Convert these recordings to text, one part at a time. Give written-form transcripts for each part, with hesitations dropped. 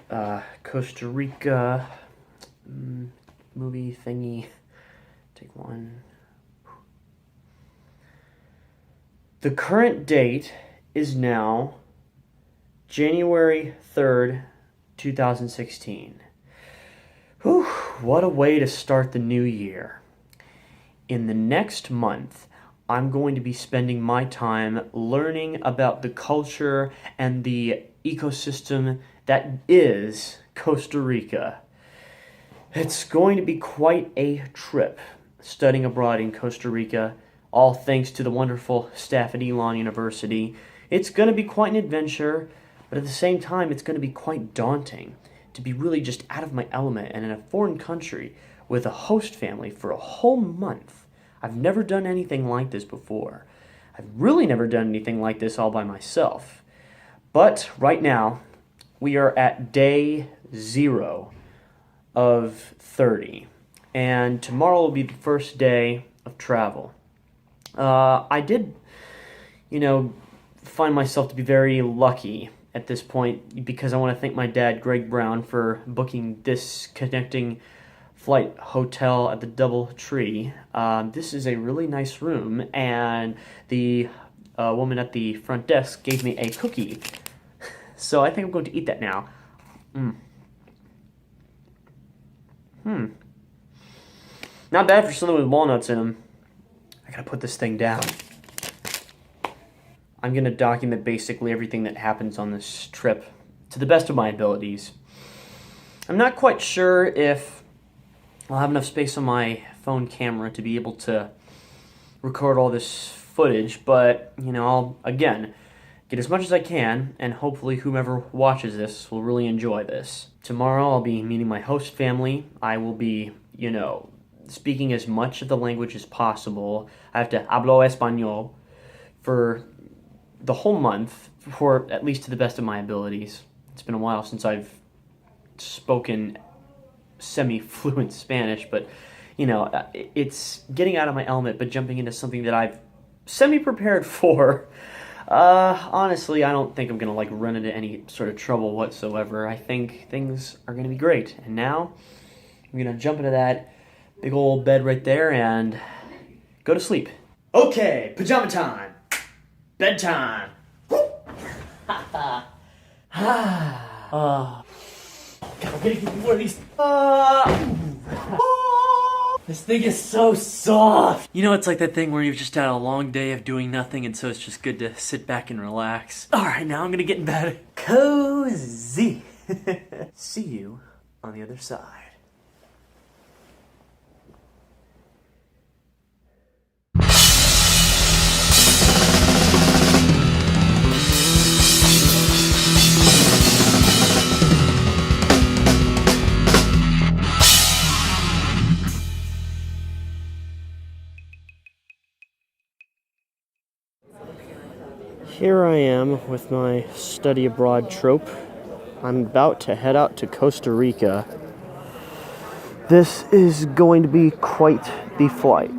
Costa Rica movie thingy. Take one. The current date is now January 3rd, 2016. Whew, what a way to start the new year. In the next month, I'm going to be spending my time learning about the culture and the ecosystem that is Costa Rica. It's going to be quite a trip studying abroad in Costa Rica, all thanks to the wonderful staff at Elon University. It's going to be quite an adventure, but at the same time, it's going to be quite daunting to be really just out of my element and in a foreign country with a host family for a whole month. I've never done anything like this before. I've really never done anything like this all by myself. But right now, we are at day 0 of 30. And tomorrow will be the first day of travel. I did, find myself to be very lucky at this point because I want to thank my dad, Greg Brown, for booking this connecting flight hotel at the DoubleTree. This is a really nice room, and the woman at the front desk gave me a cookie. So I think I'm going to eat that now. Not bad for something with walnuts in them. I gotta put this thing down. I'm gonna document basically everything that happens on this trip to the best of my abilities. I'm not quite sure if I'll have enough space on my phone camera to be able to record all this footage, but, I'll, again, get as much as I can, and hopefully whomever watches this will really enjoy this. Tomorrow I'll be meeting my host family. I will be, speaking as much of the language as possible. I have to hablo español for the whole month, for at least to the best of my abilities. It's been a while since I've spoken semi-fluent Spanish, but, it's getting out of my element, but jumping into something that I've semi-prepared for. Honestly, I don't think I'm going to, run into any sort of trouble whatsoever. I think things are going to be great. And now, I'm going to jump into that big old bed right there and go to sleep. Okay, pajama time. Bedtime. God, I'm gonna give you more of these. This thing is so soft. It's like that thing where you've just had a long day of doing nothing, and so it's just good to sit back and relax. All right, now I'm gonna get in bed. Cozy. See you on the other side. Here I am with my study abroad trope. I'm about to head out to Costa Rica. This is going to be quite the flight.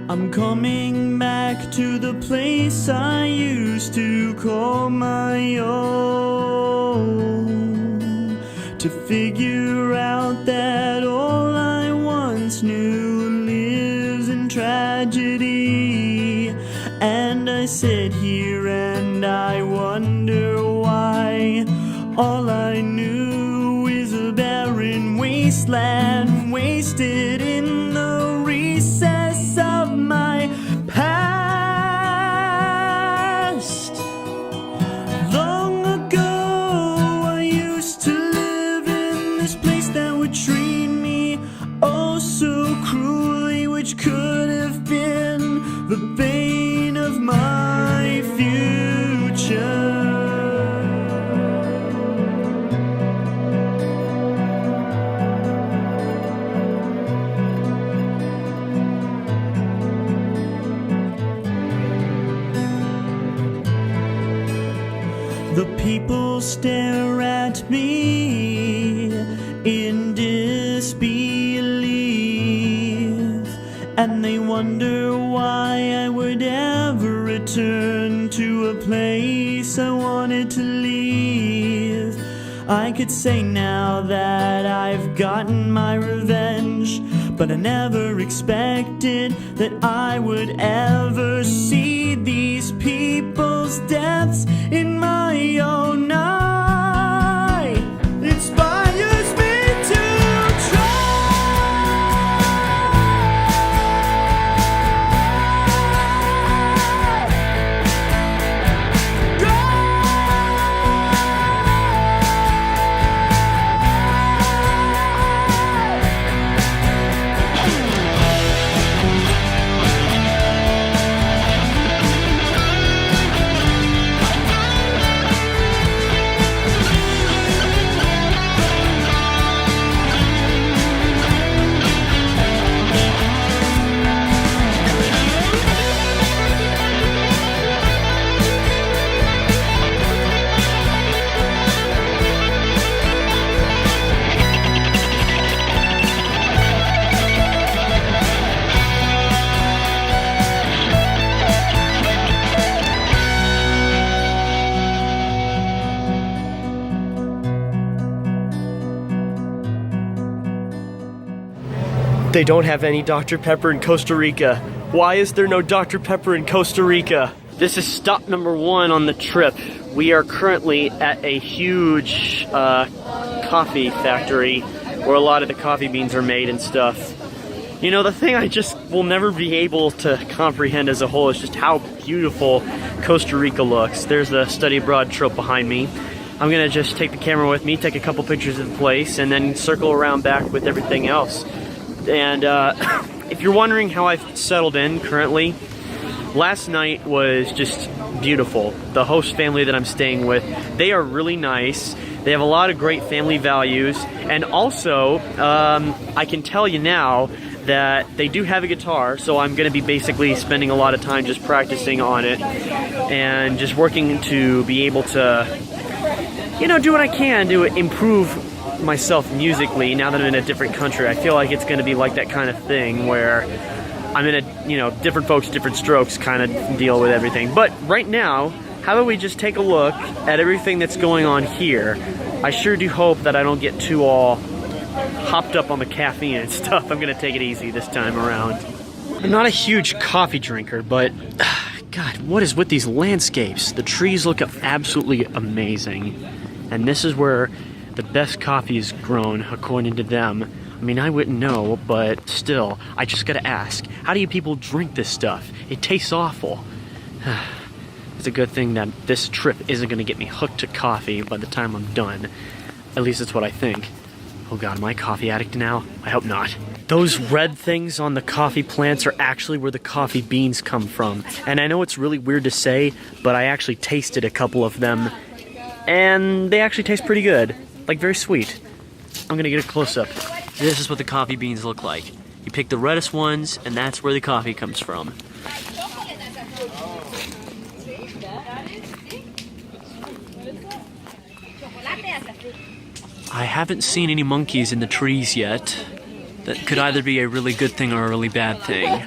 I'm coming back to the place I used to call my own, to figure out that all I once knew lives in tragedy. And I sit here and I wonder why all I knew is a barren wasteland, wasted in the recess of my past. Long ago I used to live in this place that would treat me oh so cruelly, which could have been the bane of my future. stare at me in disbelief, and they wonder why I would ever return to a place I wanted to leave. I could say now that I've gotten my revenge, but I never expected that I would ever see these people's deaths in my own eye. It inspires me to They don't have any Dr. Pepper in Costa Rica. Why is there no Dr. Pepper in Costa Rica? This is stop number 1 on the trip. We are currently at a huge coffee factory where a lot of the coffee beans are made and stuff. You know, the thing I just will never be able to comprehend as a whole is just how beautiful Costa Rica looks. There's the study abroad trope behind me. I'm gonna just take the camera with me, take a couple pictures of the place, and then circle around back with everything else. And if you're wondering how I've settled in currently, last night was just beautiful. The host family that I'm staying with, they are really nice. They have a lot of great family values. And also, I can tell you now that they do have a guitar, so I'm going to be basically spending a lot of time just practicing on it and just working to be able to, you know, do what I can to improve myself musically now that I'm in a different country. I feel like it's going to be like that kind of thing where I'm in a, you know, different folks, different strokes kind of deal with everything. But right now, how about we just take a look at everything that's going on here? I sure do hope that I don't get too all hopped up on the caffeine and stuff. I'm going to take it easy this time around. I'm not a huge coffee drinker, but God, what is with these landscapes? The trees look absolutely amazing. And this is where the best coffee is grown, according to them. I mean, I wouldn't know, but still, I just gotta ask, how do you people drink this stuff? It tastes awful. It's a good thing that this trip isn't gonna get me hooked to coffee by the time I'm done. At least that's what I think. Oh God, am I a coffee addict now? I hope not. Those red things on the coffee plants are actually where the coffee beans come from. And I know it's really weird to say, but I actually tasted a couple of them, and they actually taste pretty good. Like, very sweet. I'm gonna get a close-up. This is what the coffee beans look like. You pick the reddest ones, and that's where the coffee comes from. I haven't seen any monkeys in the trees yet. That could either be a really good thing or a really bad thing.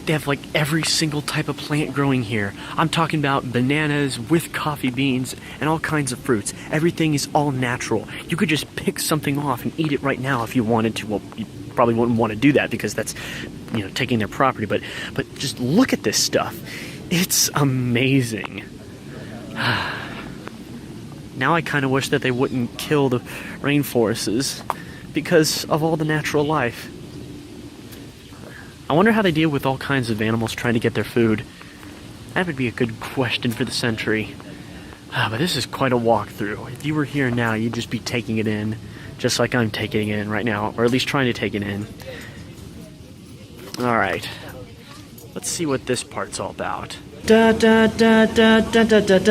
They have like every single type of plant growing here. I'm talking about bananas with coffee beans and all kinds of fruits. Everything is all natural. You could just pick something off and eat it right now if you wanted to. Well, you probably wouldn't want to do that because that's, you know, taking their property. But just look at this stuff. It's amazing. Now I kind of wish that they wouldn't kill the rainforests because of all the natural life. I wonder how they deal with all kinds of animals trying to get their food. That would be a good question for the century. But this is quite a walkthrough. If you were here now, you'd just be taking it in, just like I'm taking it in right now, or at least trying to take it in. Alright. Let's see what this part's all about. Da da da da da da da da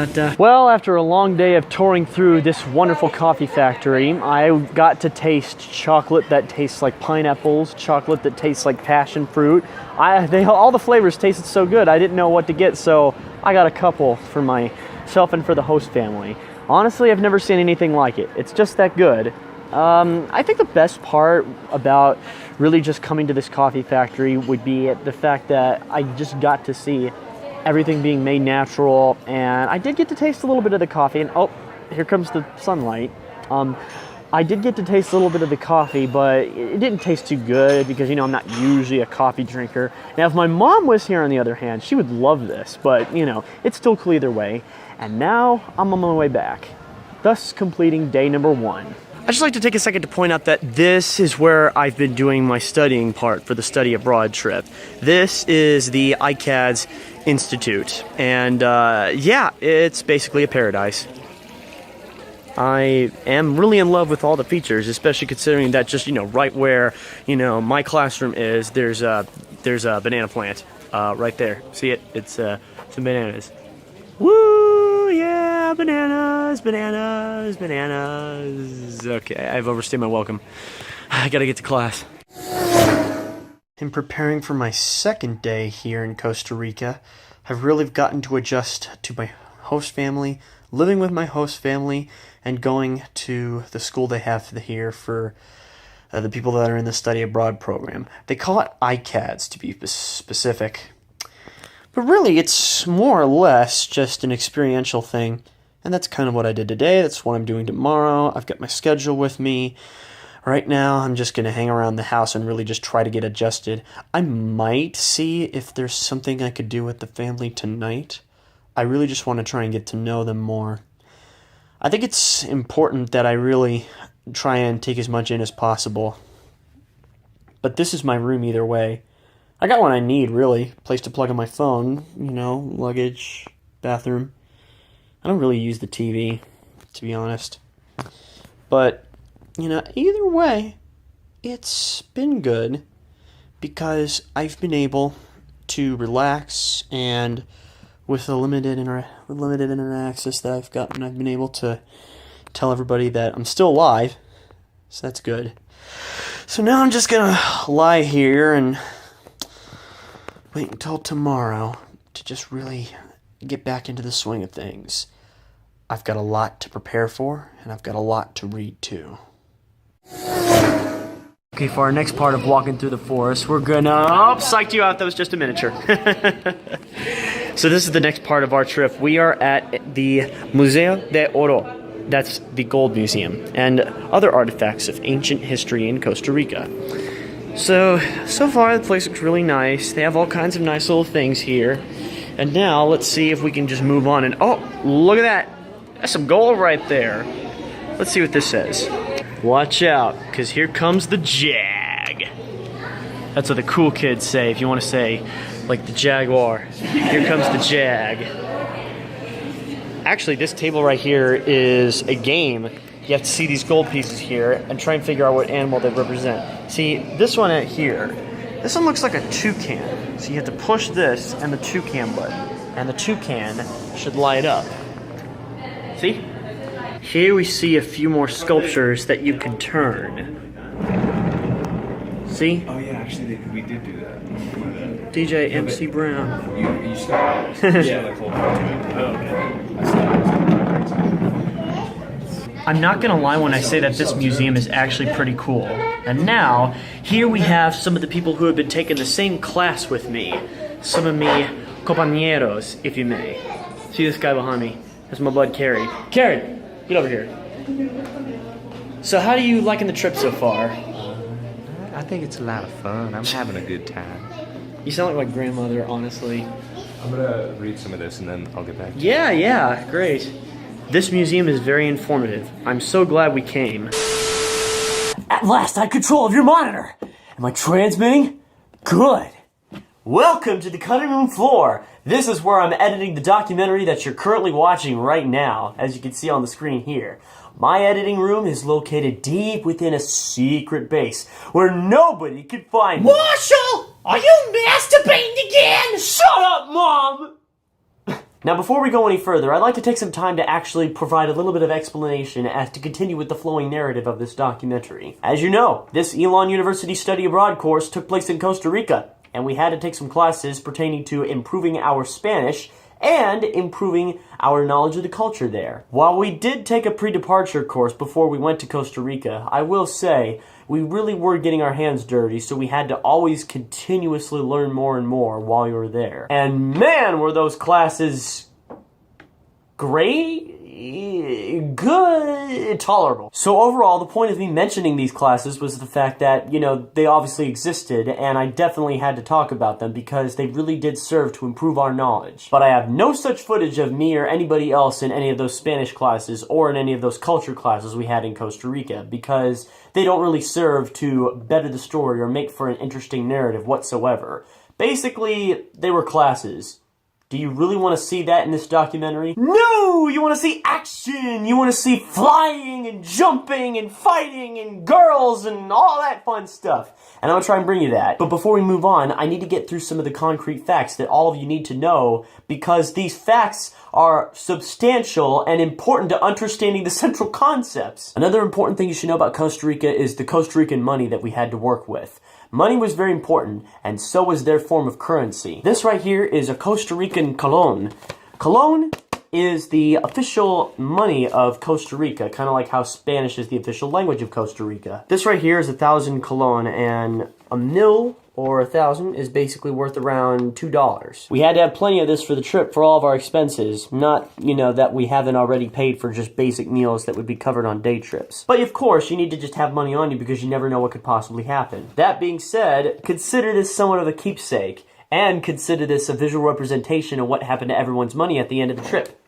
da. Well, after a long day of touring through this wonderful coffee factory, I got to taste chocolate that tastes like pineapples, chocolate that tastes like passion fruit. All the flavors tasted so good, I didn't know what to get, so I got a couple for myself and for the host family. Honestly, I've never seen anything like it. It's just that good. I think the best part about really just coming to this coffee factory would be the fact that I just got to see everything being made natural, and I did get to taste a little bit of the coffee, and oh, here comes the sunlight. I did get to taste a little bit of the coffee, but it didn't taste too good because, you know, I'm not usually a coffee drinker. Now, if my mom was here, on the other hand, she would love this, but, you know, it's still cool either way. And now I'm on my way back, thus completing day number 1. I'd just like to take a second to point out that this is where I've been doing my studying part for the study abroad trip. This is the ICADS Institute, and yeah, it's basically a paradise. I am really in love with all the features, especially considering that just, you know, right where, you know, my classroom is, there's a banana plant right there. See it? It's some bananas. Woo! Yeah, bananas, bananas, bananas. Okay, I've overstayed my welcome. I gotta get to class. In preparing for my second day here in Costa Rica, I've really gotten to adjust to my host family, living with my host family, and going to the school they have here for the people that are in the study abroad program. They call it ICADS to be specific. But really, it's more or less just an experiential thing. And that's kind of what I did today. That's what I'm doing tomorrow. I've got my schedule with me. Right now, I'm just going to hang around the house and really just try to get adjusted. I might see if there's something I could do with the family tonight. I really just want to try and get to know them more. I think it's important that I really try and take as much in as possible. But this is my room either way. I got what I need, really. Place to plug in my phone, you know, luggage, bathroom. I don't really use the TV, to be honest. But, you know, either way, it's been good because I've been able to relax, and with the limited internet access that I've gotten, I've been able to tell everybody that I'm still alive, so that's good. So now I'm just gonna lie here and wait until tomorrow to just really get back into the swing of things. I've got a lot to prepare for, and I've got a lot to read too. Okay, for our next part of walking through the forest, we're gonna... Oh, psyched you out, that was just a miniature. So this is the next part of our trip. We are at the Museo de Oro. That's the Gold Museum, and other artifacts of ancient history in Costa Rica. So far the place looks really nice. They have all kinds of nice little things here. And now let's see if we can just move on and... Oh, look at that. That's some gold right there. Let's see what this says. Watch out, because here comes the Jag. That's what the cool kids say if you want to say, like, the Jaguar. Here comes the Jag. Actually, this table right here is a game. You have to see these gold pieces here and try and figure out what animal they represent. See, this one out here, this one looks like a toucan. So you have to push this and the toucan button, and the toucan should light up. See? Here we see a few more sculptures that you can turn. See? Oh yeah, actually we did do that. DJ MC Brown. You started. Yeah, like whole. Oh, okay. I started. I'm not gonna lie when I say that this museum is actually pretty cool. And now, here we have some of the people who have been taking the same class with me. Some of me compañeros, if you may. See this guy behind me? That's my bud, Carrie. Carrie, get over here. So how are you liking the trip so far? I think it's a lot of fun. I'm having a good time. You sound like my grandmother, honestly. I'm gonna read some of this and then I'll get back to you. Yeah, great. This museum is very informative. I'm so glad we came. At last, I have control of your monitor. Am I transmitting? Good. Welcome to the cutting room floor. This is where I'm editing the documentary that you're currently watching right now, as you can see on the screen here. My editing room is located deep within a secret base where nobody can find me. Marshall! Are you masturbating again? Shut up, Mom! Now, before we go any further, I'd like to take some time to actually provide a little bit of explanation as to continue with the flowing narrative of this documentary. As you know, this Elon University Study Abroad course took place in Costa Rica, and we had to take some classes pertaining to improving our Spanish and improving our knowledge of the culture there. While we did take a pre-departure course before we went to Costa Rica, I will say we really were getting our hands dirty, so we had to always continuously learn more and more while we were there. And man, were those classes great? Good, tolerable. So overall, the point of me mentioning these classes was the fact that, you know, they obviously existed, and I definitely had to talk about them because they really did serve to improve our knowledge. But I have no such footage of me or anybody else in any of those Spanish classes or in any of those culture classes we had in Costa Rica because they don't really serve to better the story or make for an interesting narrative whatsoever. Basically, they were classes. Do you really want to see that in this documentary? No! You want to see action! You want to see flying and jumping and fighting and girls and all that fun stuff. And I'm going to try and bring you that. But before we move on, I need to get through some of the concrete facts that all of you need to know because these facts are substantial and important to understanding the central concepts. Another important thing you should know about Costa Rica is the Costa Rican money that we had to work with. Money was very important, and so was their form of currency. This right here is a Costa Rican colon. Colon is the official money of Costa Rica, kind of like how Spanish is the official language of Costa Rica. This right here is 1,000 colon, and a mil or 1,000 is basically worth around $2. We had to have plenty of this for the trip for all of our expenses, not, you know, that we haven't already paid for just basic meals that would be covered on day trips. But of course, you need to just have money on you because you never know what could possibly happen. That being said, consider this somewhat of a keepsake, and consider this a visual representation of what happened to everyone's money at the end of the trip.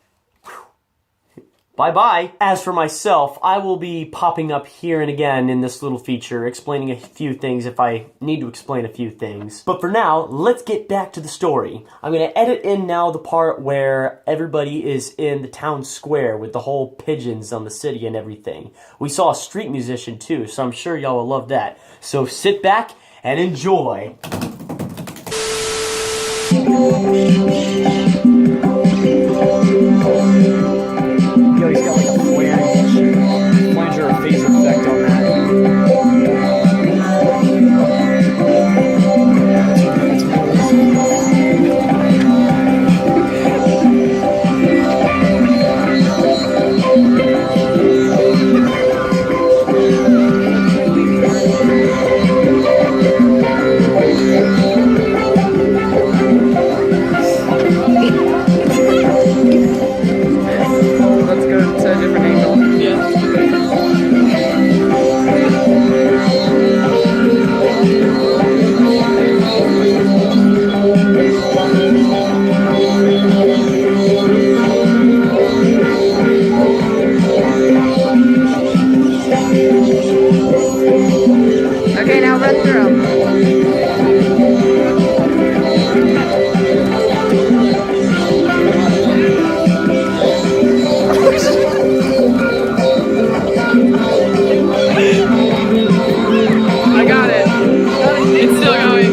Bye-bye. As for myself, I will be popping up here and again in this little feature, explaining a few things if I need to explain a few things. But for now, let's get back to the story. I'm going to edit in now the part where everybody is in the town square with the whole pigeons on the city and everything. We saw a street musician too, so I'm sure y'all will love that. So sit back and enjoy. Yo, he's got like a flanger or phaser effect on that. Let's go to a different angle. Yeah. Okay, now run through them. I got it. It's still going.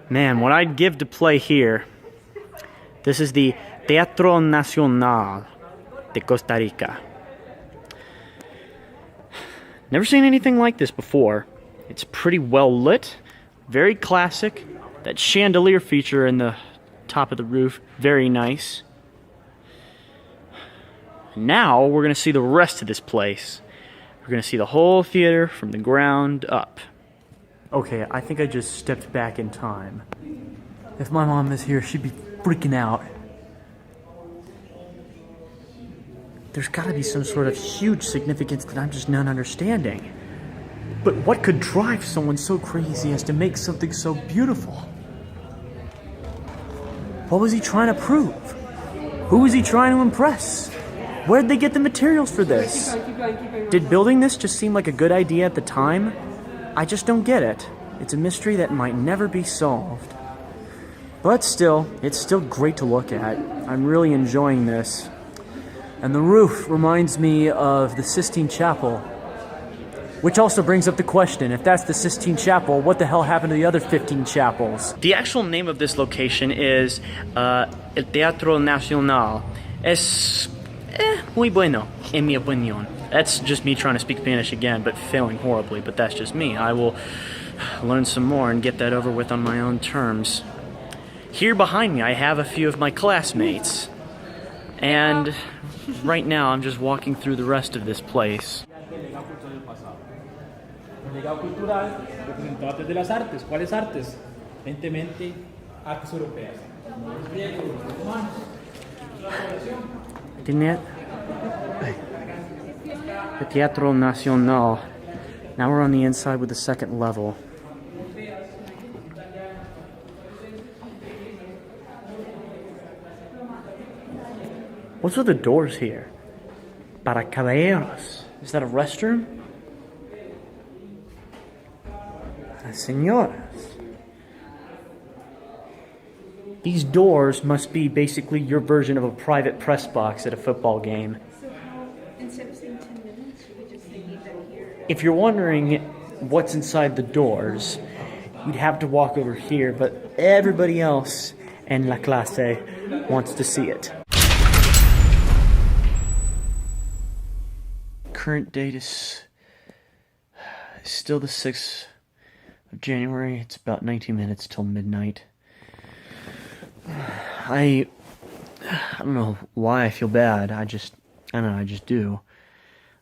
Man, what I'd give to play here. This is the Teatro Nacional de Costa Rica. Never seen anything like this before. It's pretty well lit, very classic. That chandelier feature in the top of the roof, very nice. Now we're going to see the rest of this place. We're going to see the whole theater from the ground up. Okay, I think I just stepped back in time. If my mom was here, she'd be freaking out. There's gotta be some sort of huge significance that I'm just not understanding. But what could drive someone so crazy as to make something so beautiful? What was he trying to prove? Who was he trying to impress? Where'd they get the materials for this? Did building this just seem like a good idea at the time? I just don't get it. It's a mystery that might never be solved. But still, it's still great to look at. I'm really enjoying this. And the roof reminds me of the Sistine Chapel. Which also brings up the question, if that's the Sistine Chapel, what the hell happened to the other 15 chapels? The actual name of this location is El Teatro Nacional. Es muy bueno, en mi opinión. That's just me trying to speak Spanish again, but failing horribly, but that's just me. I will learn some more and get that over with on my own terms. Here behind me, I have a few of my classmates. And right now, I'm just walking through the rest of this place. Legado cultural, representantes de las artes. ¿Cuáles artes? Evidentemente, artes europeas. Griegos, romanos. The Teatro Nacional. Now we're on the inside with the second level. What's with the doors here? Para caballeros. Is that a restroom? Señores. These doors must be basically your version of a private press box at a football game. So how, instead of saying 10 minutes, should we just say leave them here? If you're wondering what's inside the doors, you'd have to walk over here, but everybody else in la clase wants to see it. Current date is still the 6th of January. It's about 19 minutes till midnight. I don't know why I feel bad. I don't know, I just do.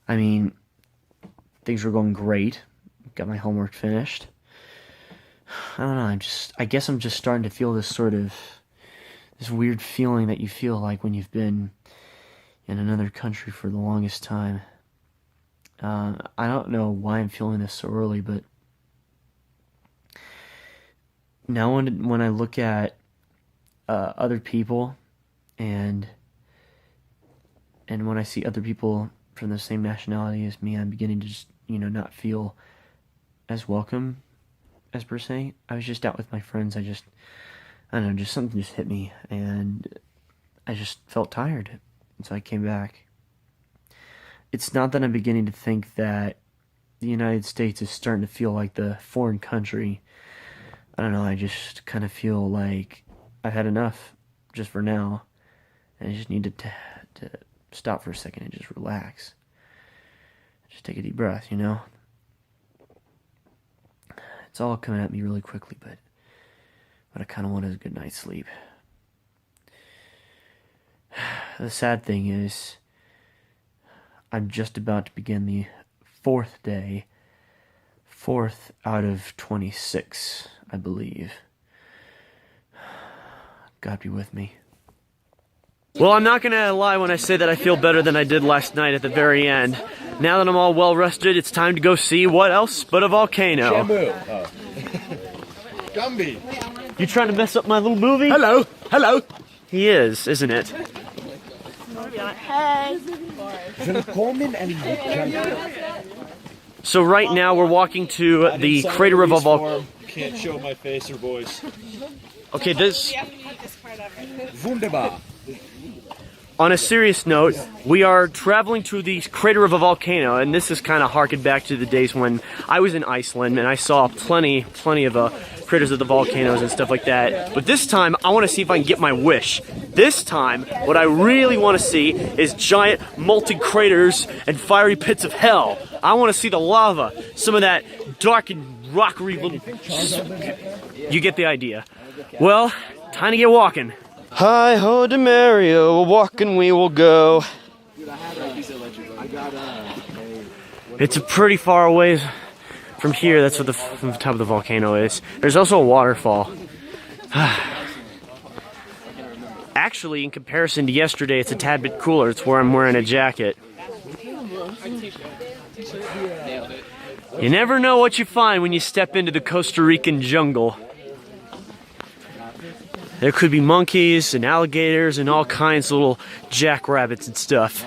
I mean, things were going great. Got my homework finished. I don't know, I guess I'm just starting to feel this weird feeling that you feel like when you've been in another country for the longest time. I don't know why I'm feeling this so early, but now when I look at other people and when I see other people from the same nationality as me, I'm beginning to just, not feel as welcome as per se. I was just out with my friends. I don't know, just something just hit me and I just felt tired. And so I came back. It's not that I'm beginning to think that the United States is starting to feel like the foreign country. I don't know, I just kind of feel like I've had enough just for now. And I just need to stop for a second and just relax. Just take a deep breath, It's all coming at me really quickly, but what I kind of want is a good night's sleep. The sad thing is, I'm just about to begin the 4th day. 4th out of 26, I believe. God be with me. Well, I'm not gonna lie when I say that I feel better than I did last night at the very end. Now that I'm all well rested, it's time to go see what else but a volcano. Shamu. Oh. Gumby. You trying to mess up my little movie? Hello. Hello. He is, isn't it? So right now we're walking to the crater of a volcano. Can't show my face or voice. Okay, this... Wunderbar. On a serious note, we are traveling to the crater of a volcano, and this is kind of harkened back to the days when I was in Iceland, and I saw plenty of craters of the volcanoes and stuff like that. But this time, I want to see if I can get my wish. This time, what I really want to see is giant molten craters and fiery pits of hell. I want to see the lava, some of that dark and rockery little... You get the idea. Well, time to get walking. Hi-ho to Mario, walking we will go. It's a pretty far away from here. That's what from the top of the volcano is. There's also a waterfall. Actually, in comparison to yesterday, it's a tad bit cooler. It's where I'm wearing a jacket. You never know what you find when you step into the Costa Rican jungle. There could be monkeys and alligators and all kinds of little jackrabbits and stuff.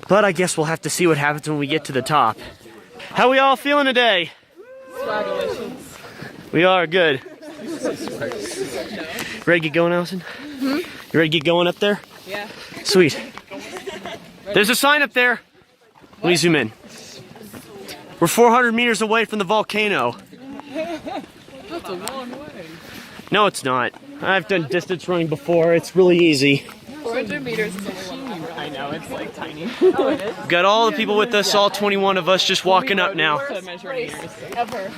But I guess we'll have to see what happens when we get to the top. How we all feeling today? We are good. Ready to get going, Allison? You ready to get going up there? Yeah. Sweet. There's a sign up there. Let me zoom in. We're 400 meters away from the volcano. That's a long way. No, it's not. I've done distance running before. It's really easy. 400 meters is only I know, it's like tiny. Oh, it is? We've got all the people with us, all 21 of us, just walking up now. Ever.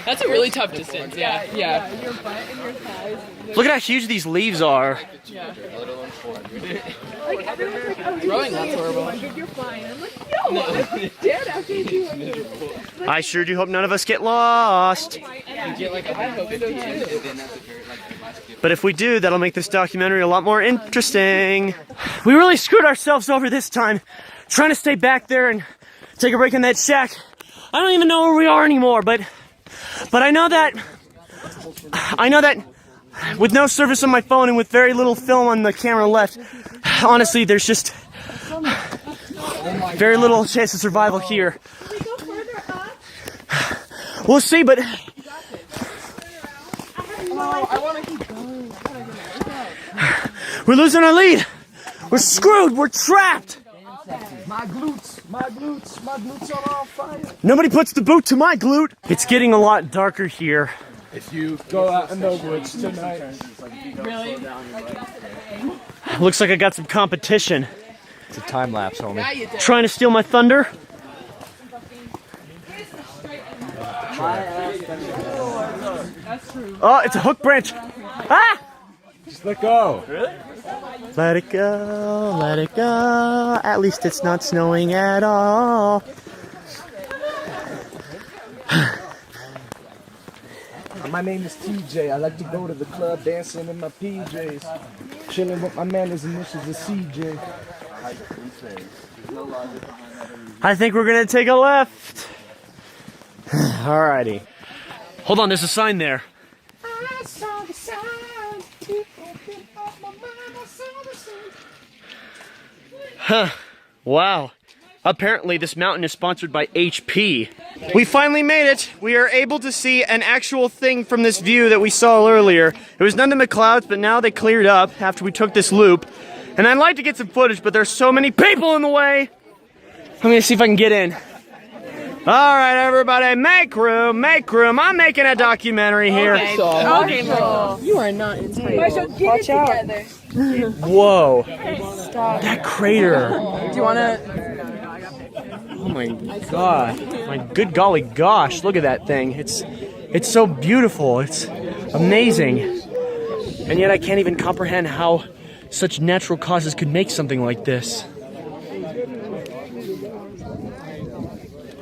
That's a really tough distance, yeah. Yeah. Your butt and your thighs. Look at how huge these leaves are. Yeah. Like everyone's like, oh, throwing that's horrible. You're fine. I'm like, no, I'm dead after 200. I sure do hope none of us get lost. I hope so too. But if we do, that'll make this documentary a lot more interesting. We really screwed ourselves over this time, trying to stay back there and take a break in that shack. I don't even know where we are anymore, but I know that with no service on my phone and with very little film on the camera left, honestly, there's just very little chance of survival here. Can we go further up? We'll see, but we're losing our lead. We're screwed. We're trapped. My glutes are on fire. Nobody puts the boot to my glute. It's getting a lot darker here. If you go out in the woods tonight. Really? Looks like I got some competition. It's a time lapse, homie. Yeah, you did. Trying to steal my thunder. That's true. Oh, it's a hook branch. Ah! Just let go. Let it go, let it go. At least it's not snowing at all. My name is TJ. I like to go to the club dancing in my PJs. Chilling with my man, his initials is CJ. I think we're gonna take a left. Alrighty. Hold on, there's a sign there. I saw the sign. Huh. Wow. Apparently this mountain is sponsored by HP. We finally made it. We are able to see an actual thing from this view that we saw earlier. It was nothing but clouds, but now they cleared up after we took this loop. And I'd like to get some footage, but there's so many people in the way. I'm gonna see if I can get in. All right, everybody, make room, make room. I'm making a documentary here. Okay, Michael. You are not entitled. Watch out. Whoa. That crater. Do you want to... Oh my god. My good golly gosh, look at that thing. It's so beautiful. It's amazing. And yet I can't even comprehend how such natural causes could make something like this.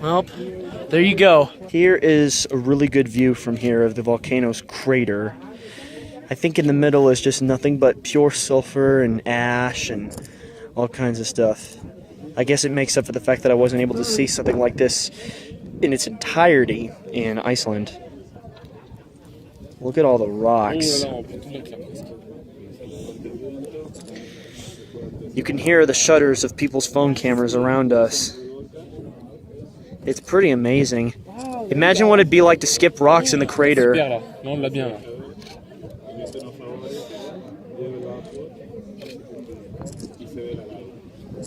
Well, there you go. Here is a really good view from here of the volcano's crater. I think in the middle is just nothing but pure sulfur and ash and all kinds of stuff. I guess it makes up for the fact that I wasn't able to see something like this in its entirety in Iceland. Look at all the rocks. You can hear the shutters of people's phone cameras around us. It's pretty amazing. Imagine what it'd be like to skip rocks in the crater.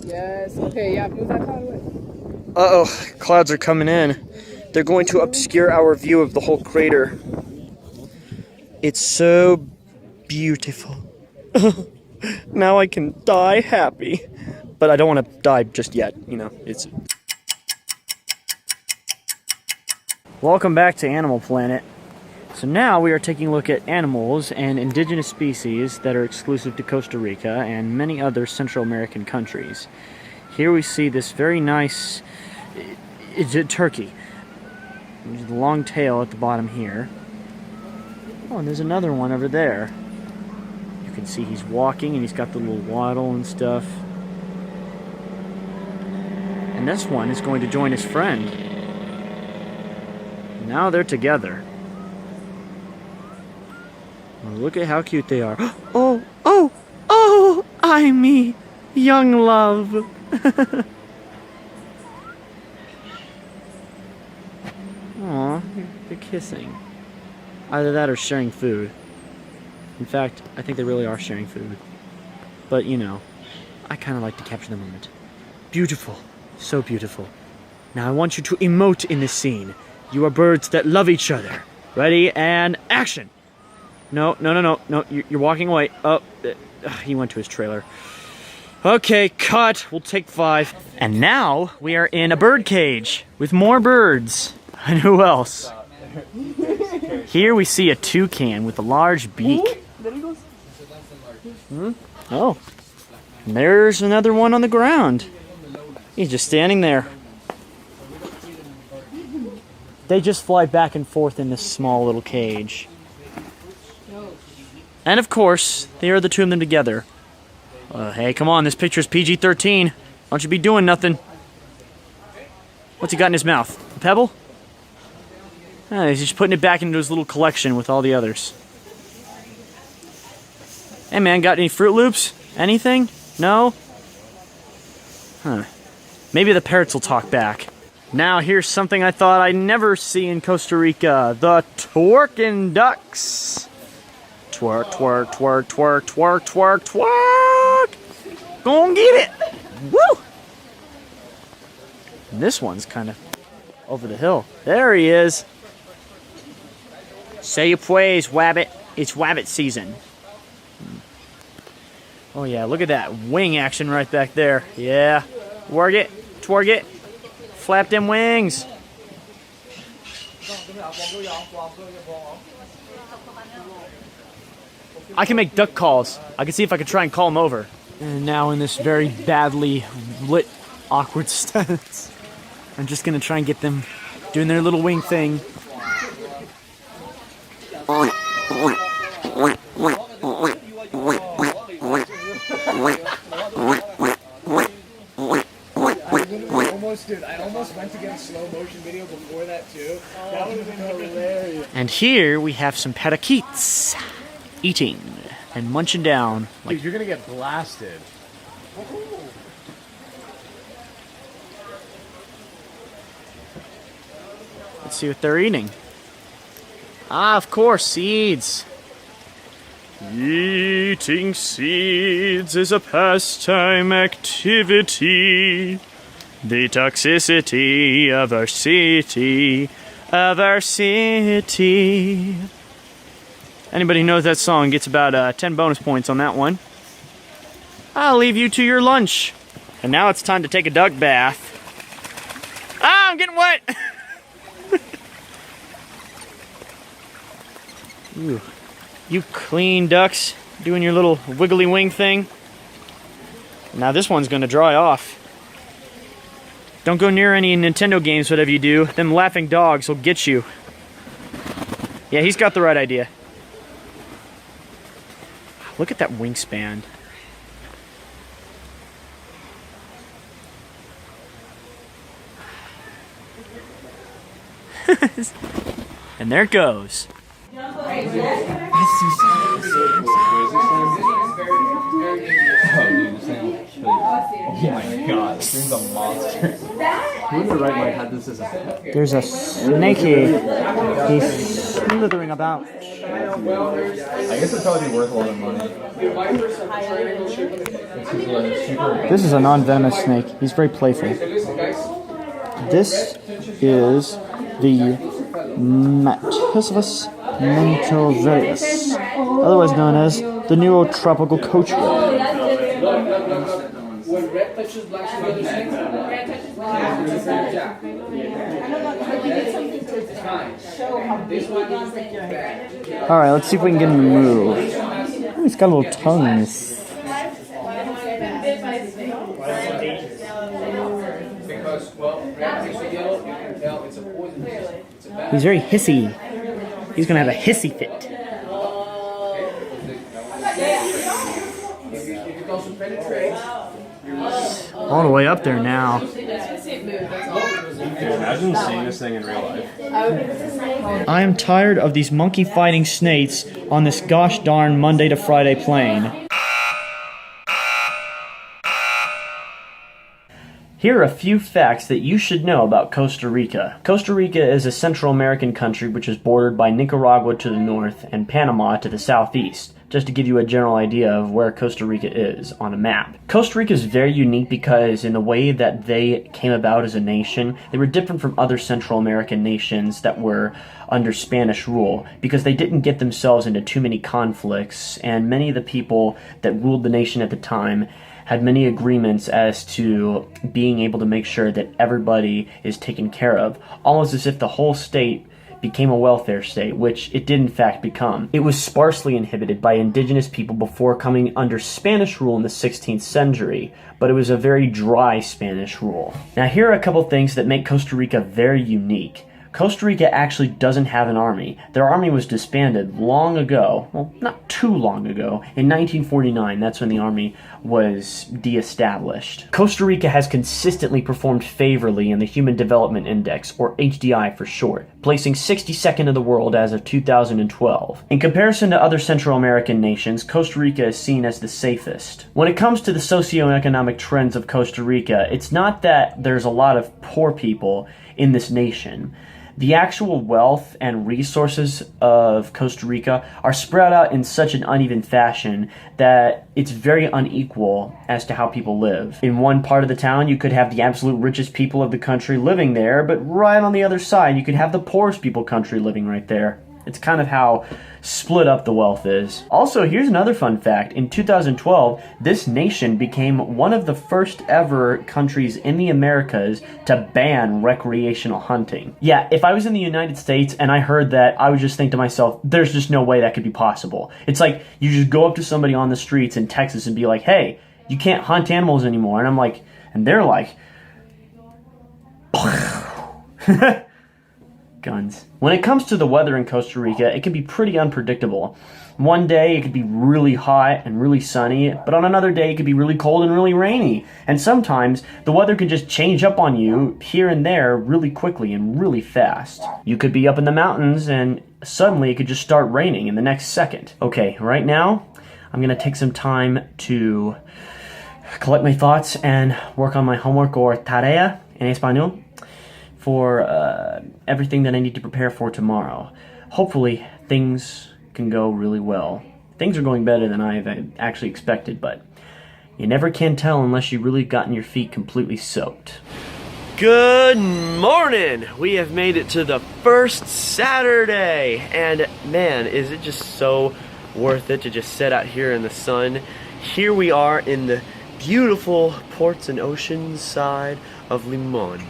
Yes, okay, yeah, move that cloud away. Uh-oh, clouds are coming in. They're going to obscure our view of the whole crater. It's so beautiful. Now I can die happy. But I don't want to die just yet, you know, it's... Welcome back to Animal Planet. So now we are taking a look at animals and indigenous species that are exclusive to Costa Rica and many other Central American countries. Here we see this very nice turkey. There's the long tail at the bottom here. Oh, and there's another one over there. You can see he's walking and he's got the little waddle and stuff. And this one is going to join his friend. Now they're together. Well, look at how cute they are. Oh, oh, oh, I me, young love. Aw, they're kissing. Either that or sharing food. In fact, I think they really are sharing food. But, you know, I kind of like to capture the moment. Beautiful. So beautiful. Now I want you to emote in this scene. You are birds that love each other. Ready, and action! No, you're walking away. Oh, he went to his trailer. Okay, cut. We'll take 5. And now we are in a bird cage with more birds. And who else? Here we see a toucan with a large beak. Oh, and there's another one on the ground. He's just standing there. They just fly back and forth in this small little cage. And of course, they are the two of them together. Hey, come on, this picture's PG-13. Don't you be doing nothing. What's he got in his mouth? A pebble? He's just putting it back into his little collection with all the others. Hey man, got any Fruit Loops? Anything? No? Huh. Maybe the parrots will talk back. Now here's something I thought I'd never see in Costa Rica. The Twerking Ducks. Twerk, twerk, twerk, twerk, twerk, twerk, twerk. Go and get it. Woo! And this one's kind of over the hill. There he is. Say pues, wabbit. It's wabbit season. Oh yeah, look at that wing action right back there. Yeah. Work it. Twerk it. Flap them wings. I can make duck calls. I can see if I can try and call them over. And now in this very badly lit, awkward stance, I'm just gonna try and get them doing their little wing thing. Dude, I almost went to get a slow motion video before that too. That would have been hilarious. And here we have some parakeets eating and munching down. Like, dude, you're gonna get blasted. Let's see what they're eating. Ah, of course, seeds. Eating seeds is a pastime activity. The toxicity of our city, Anybody knows that song gets about 10 bonus points on that one. I'll leave you to your lunch. And now it's time to take a duck bath. Ah, I'm getting wet! Ooh. You clean ducks, doing your little wiggly wing thing. Now this one's gonna dry off. Don't go near any Nintendo games, whatever you do. Them laughing dogs will get you. Yeah, he's got the right idea. Look at that wingspan. And there it goes. Oh my god, this thing's a monster. Who in the right mind had this as a pet? There's a snake here. He's slithering about. I guess it'd probably be worth a lot of money. This is a non-venomous snake. He's very playful. This is the Matisvus mentovarius, otherwise known as the neurotropical coachwood. When red touches black, she's other snakes. Red touches black. Alright, let's see if we can get him to move. Ooh, he's got little tongues. He's very hissy. He's gonna have a hissy fit. All the way up there now. Dude, imagine seeing this thing in real life. I am tired of these monkey fighting snakes on this gosh darn Monday to Friday plane. Here are a few facts that you should know about Costa Rica. Costa Rica is a Central American country which is bordered by Nicaragua to the north and Panama to the southeast. just to give you a general idea of where Costa Rica is on a map. Costa Rica is very unique because in the way that they came about as a nation, they were different from other Central American nations that were under Spanish rule because they didn't get themselves into too many conflicts, and many of the people that ruled the nation at the time had many agreements as to being able to make sure that everybody is taken care of, almost as if the whole state became a welfare state, which it did in fact become. It was sparsely inhabited by indigenous people before coming under Spanish rule in the 16th century, but it was a very dry Spanish rule. Now here are a couple things that make Costa Rica very unique. Costa Rica actually doesn't have an army. Their army was disbanded long ago, well, not too long ago, in 1949. That's when the army was de-established. Costa Rica has consistently performed favorably in the Human Development Index, or HDI for short, placing 62nd in the world as of 2012. In comparison to other Central American nations, Costa Rica is seen as the safest. When it comes to the socioeconomic trends of Costa Rica, it's not that there's a lot of poor people in this nation. The actual wealth and resources of Costa Rica are spread out in such an uneven fashion that it's very unequal as to how people live. In one part of the town, you could have the absolute richest people of the country living there, but right on the other side, you could have the poorest people country living right there. It's kind of how split up the wealth is. Also, here's another fun fact. In 2012, this nation became one of the first ever countries in the Americas to ban recreational hunting. Yeah, if I was in the United States and I heard that, I would just think to myself, there's just no way that could be possible. It's like you just go up to somebody on the streets in Texas and be like, hey, you can't hunt animals anymore. And I'm like, and they're like, guns. When it comes to the weather in Costa Rica, it can be pretty unpredictable. One day it could be really hot and really sunny, but on another day it could be really cold and really rainy. And sometimes the weather can just change up on you here and there really quickly and really fast. You could be up in the mountains and suddenly it could just start raining in the next second. Okay, right now I'm gonna take some time to collect my thoughts and work on my homework, or tarea en español, for everything that I need to prepare for tomorrow. Hopefully, things can go really well. Things are going better than I've actually expected, but you never can tell unless you really gotten your feet completely soaked. Good morning! We have made it to the first Saturday, and man, is it just so worth it to just sit out here in the sun. Here we are in the beautiful ports and oceans side of Limon.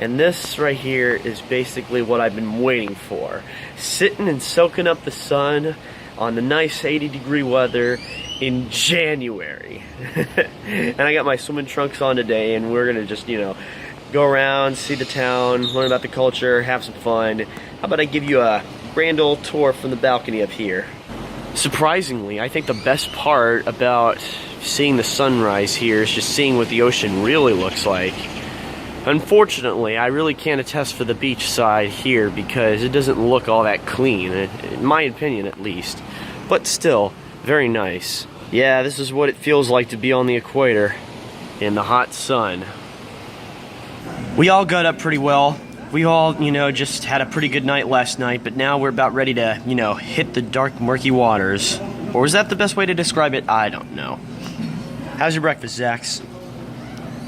And this right here is basically what I've been waiting for. Sitting and soaking up the sun on the nice 80-degree weather in January. And I got my swimming trunks on today, and we're gonna just, go around, see the town, learn about the culture, have some fun. How about I give you a grand old tour from the balcony up here? Surprisingly, I think the best part about seeing the sunrise here is just seeing what the ocean really looks like. Unfortunately, I really can't attest for the beach side here because it doesn't look all that clean, in my opinion at least. But still, very nice. Yeah, this is what it feels like to be on the equator in the hot sun. We all got up pretty well. We all, just had a pretty good night last night, but now we're about ready to, hit the dark, murky waters. Or is that the best way to describe it? I don't know. How's your breakfast, Zax?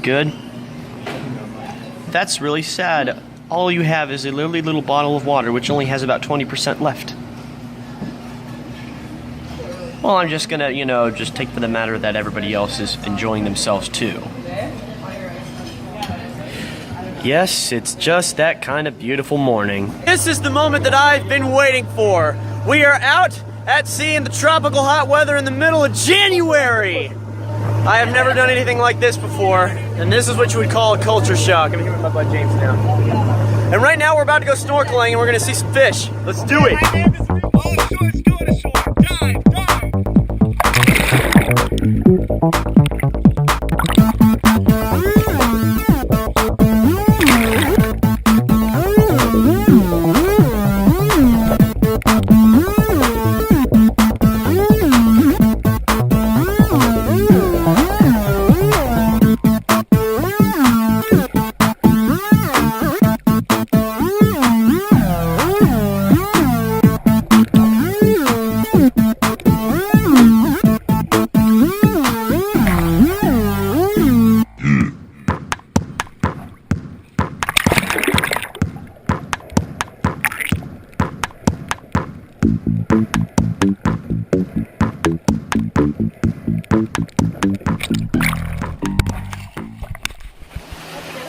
Good? That's really sad. All you have is a literally little bottle of water, which only has about 20% left. Well, I'm just gonna, just take for the matter that everybody else is enjoying themselves too. Yes, it's just that kind of beautiful morning. This is the moment that I've been waiting for. We are out at sea in the tropical hot weather in the middle of January. I have never done anything like this before, and this is what you would call a culture shock. I'm here with my bud James now. And right now we're about to go snorkeling and we're gonna see some fish. Let's do it!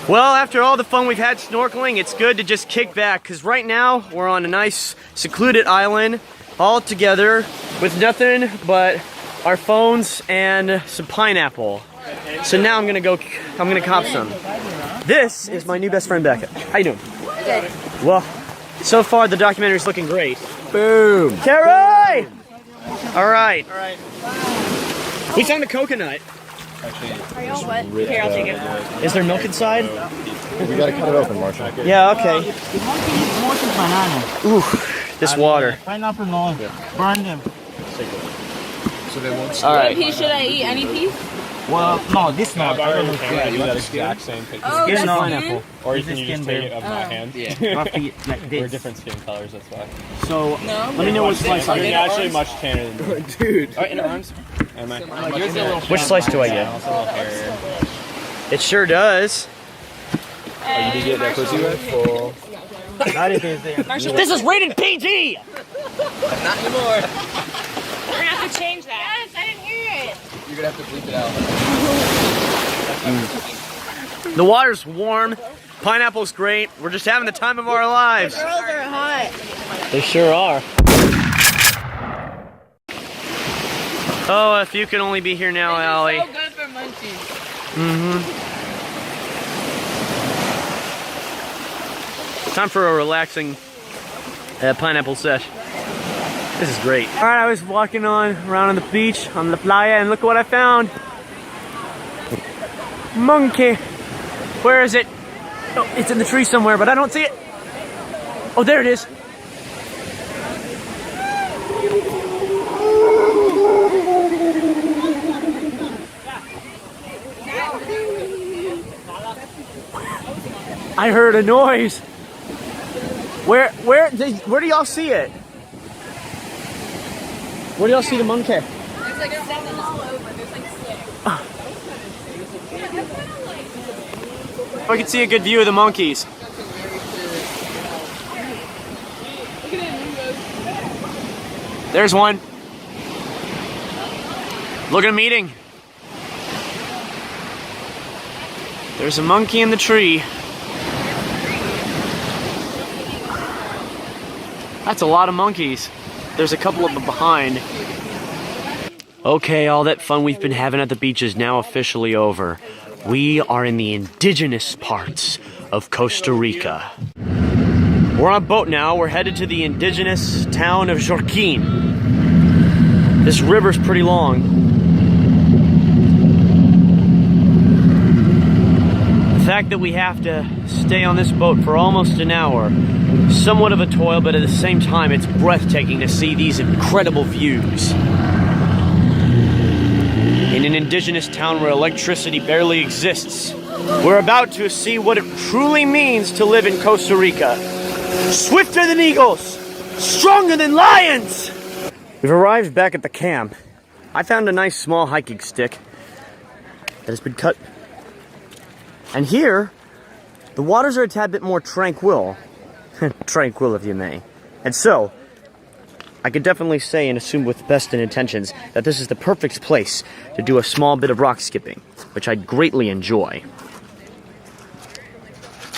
Well, after all the fun we've had snorkeling, it's good to just kick back, because right now we're on a nice secluded island all together with nothing but our phones and some pineapple. So now I'm gonna cop some. This is my new best friend Becca. How you doing? Good. Well, so far the documentary's looking great. Boom. Carrie! All right. We found a coconut. Are y'all wet? Here, I'll take it. Is there milk inside? We gotta cut it open, Marshall. Yeah, okay. Ooh, this water. Pineapple, no. Burn them. So they won't. All right. What piece should I eat? Any piece? Well, no, this not. I do that exact same picture. Oh, Skin, that's no. skin? Or you This can is just skin take it of my hand. Like We're this. different skin colors, that's why. So, No. let me know which slice I You're get. actually much tanner than me. Dude. Alright, in arms. Am I? Which slice do I get? Also a little hairier. It sure does. Oh, you did get that pussy wet? Full. This is rated PG! Not anymore. We're gonna have to change that. Yes, I didn't hear it. You're gonna have to bleep it out. The water's warm. Pineapple's great. We're just having the time of our lives. Girls are hot. They sure are. Oh, if you could only be here now, Allie. So good for munchies. Time for a relaxing pineapple sesh. This is great. All right, I was walking around on the beach, on the playa, and look what I found. Monkey. Where is it? Oh, it's in the tree somewhere, but I don't see it. Oh, there it is. I heard a noise. Where do y'all see it? Where do y'all see the monkey? There's like seven all over. There's like six. I can see a good view of the monkeys. There's one. Look at him eating. There's a monkey in the tree. That's a lot of monkeys. There's a couple of them behind. Okay, all that fun we've been having at the beach is now officially over. We are in the indigenous parts of Costa Rica. We're on a boat now. We're headed to the indigenous town of Rican. This river's pretty long. The fact that we have to stay on this boat for almost an hour, somewhat of a toil, but at the same time it's breathtaking to see these incredible views. In an indigenous town where electricity barely exists, we're about to see what it truly means to live in Costa Rica. Swifter than eagles, stronger than lions! We've arrived back at the camp. I found a nice small hiking stick that has been cut. And here, the waters are a tad bit more tranquil. Tranquil, if you may. And so, I could definitely say and assume with best intentions that this is the perfect place to do a small bit of rock skipping, which I'd greatly enjoy.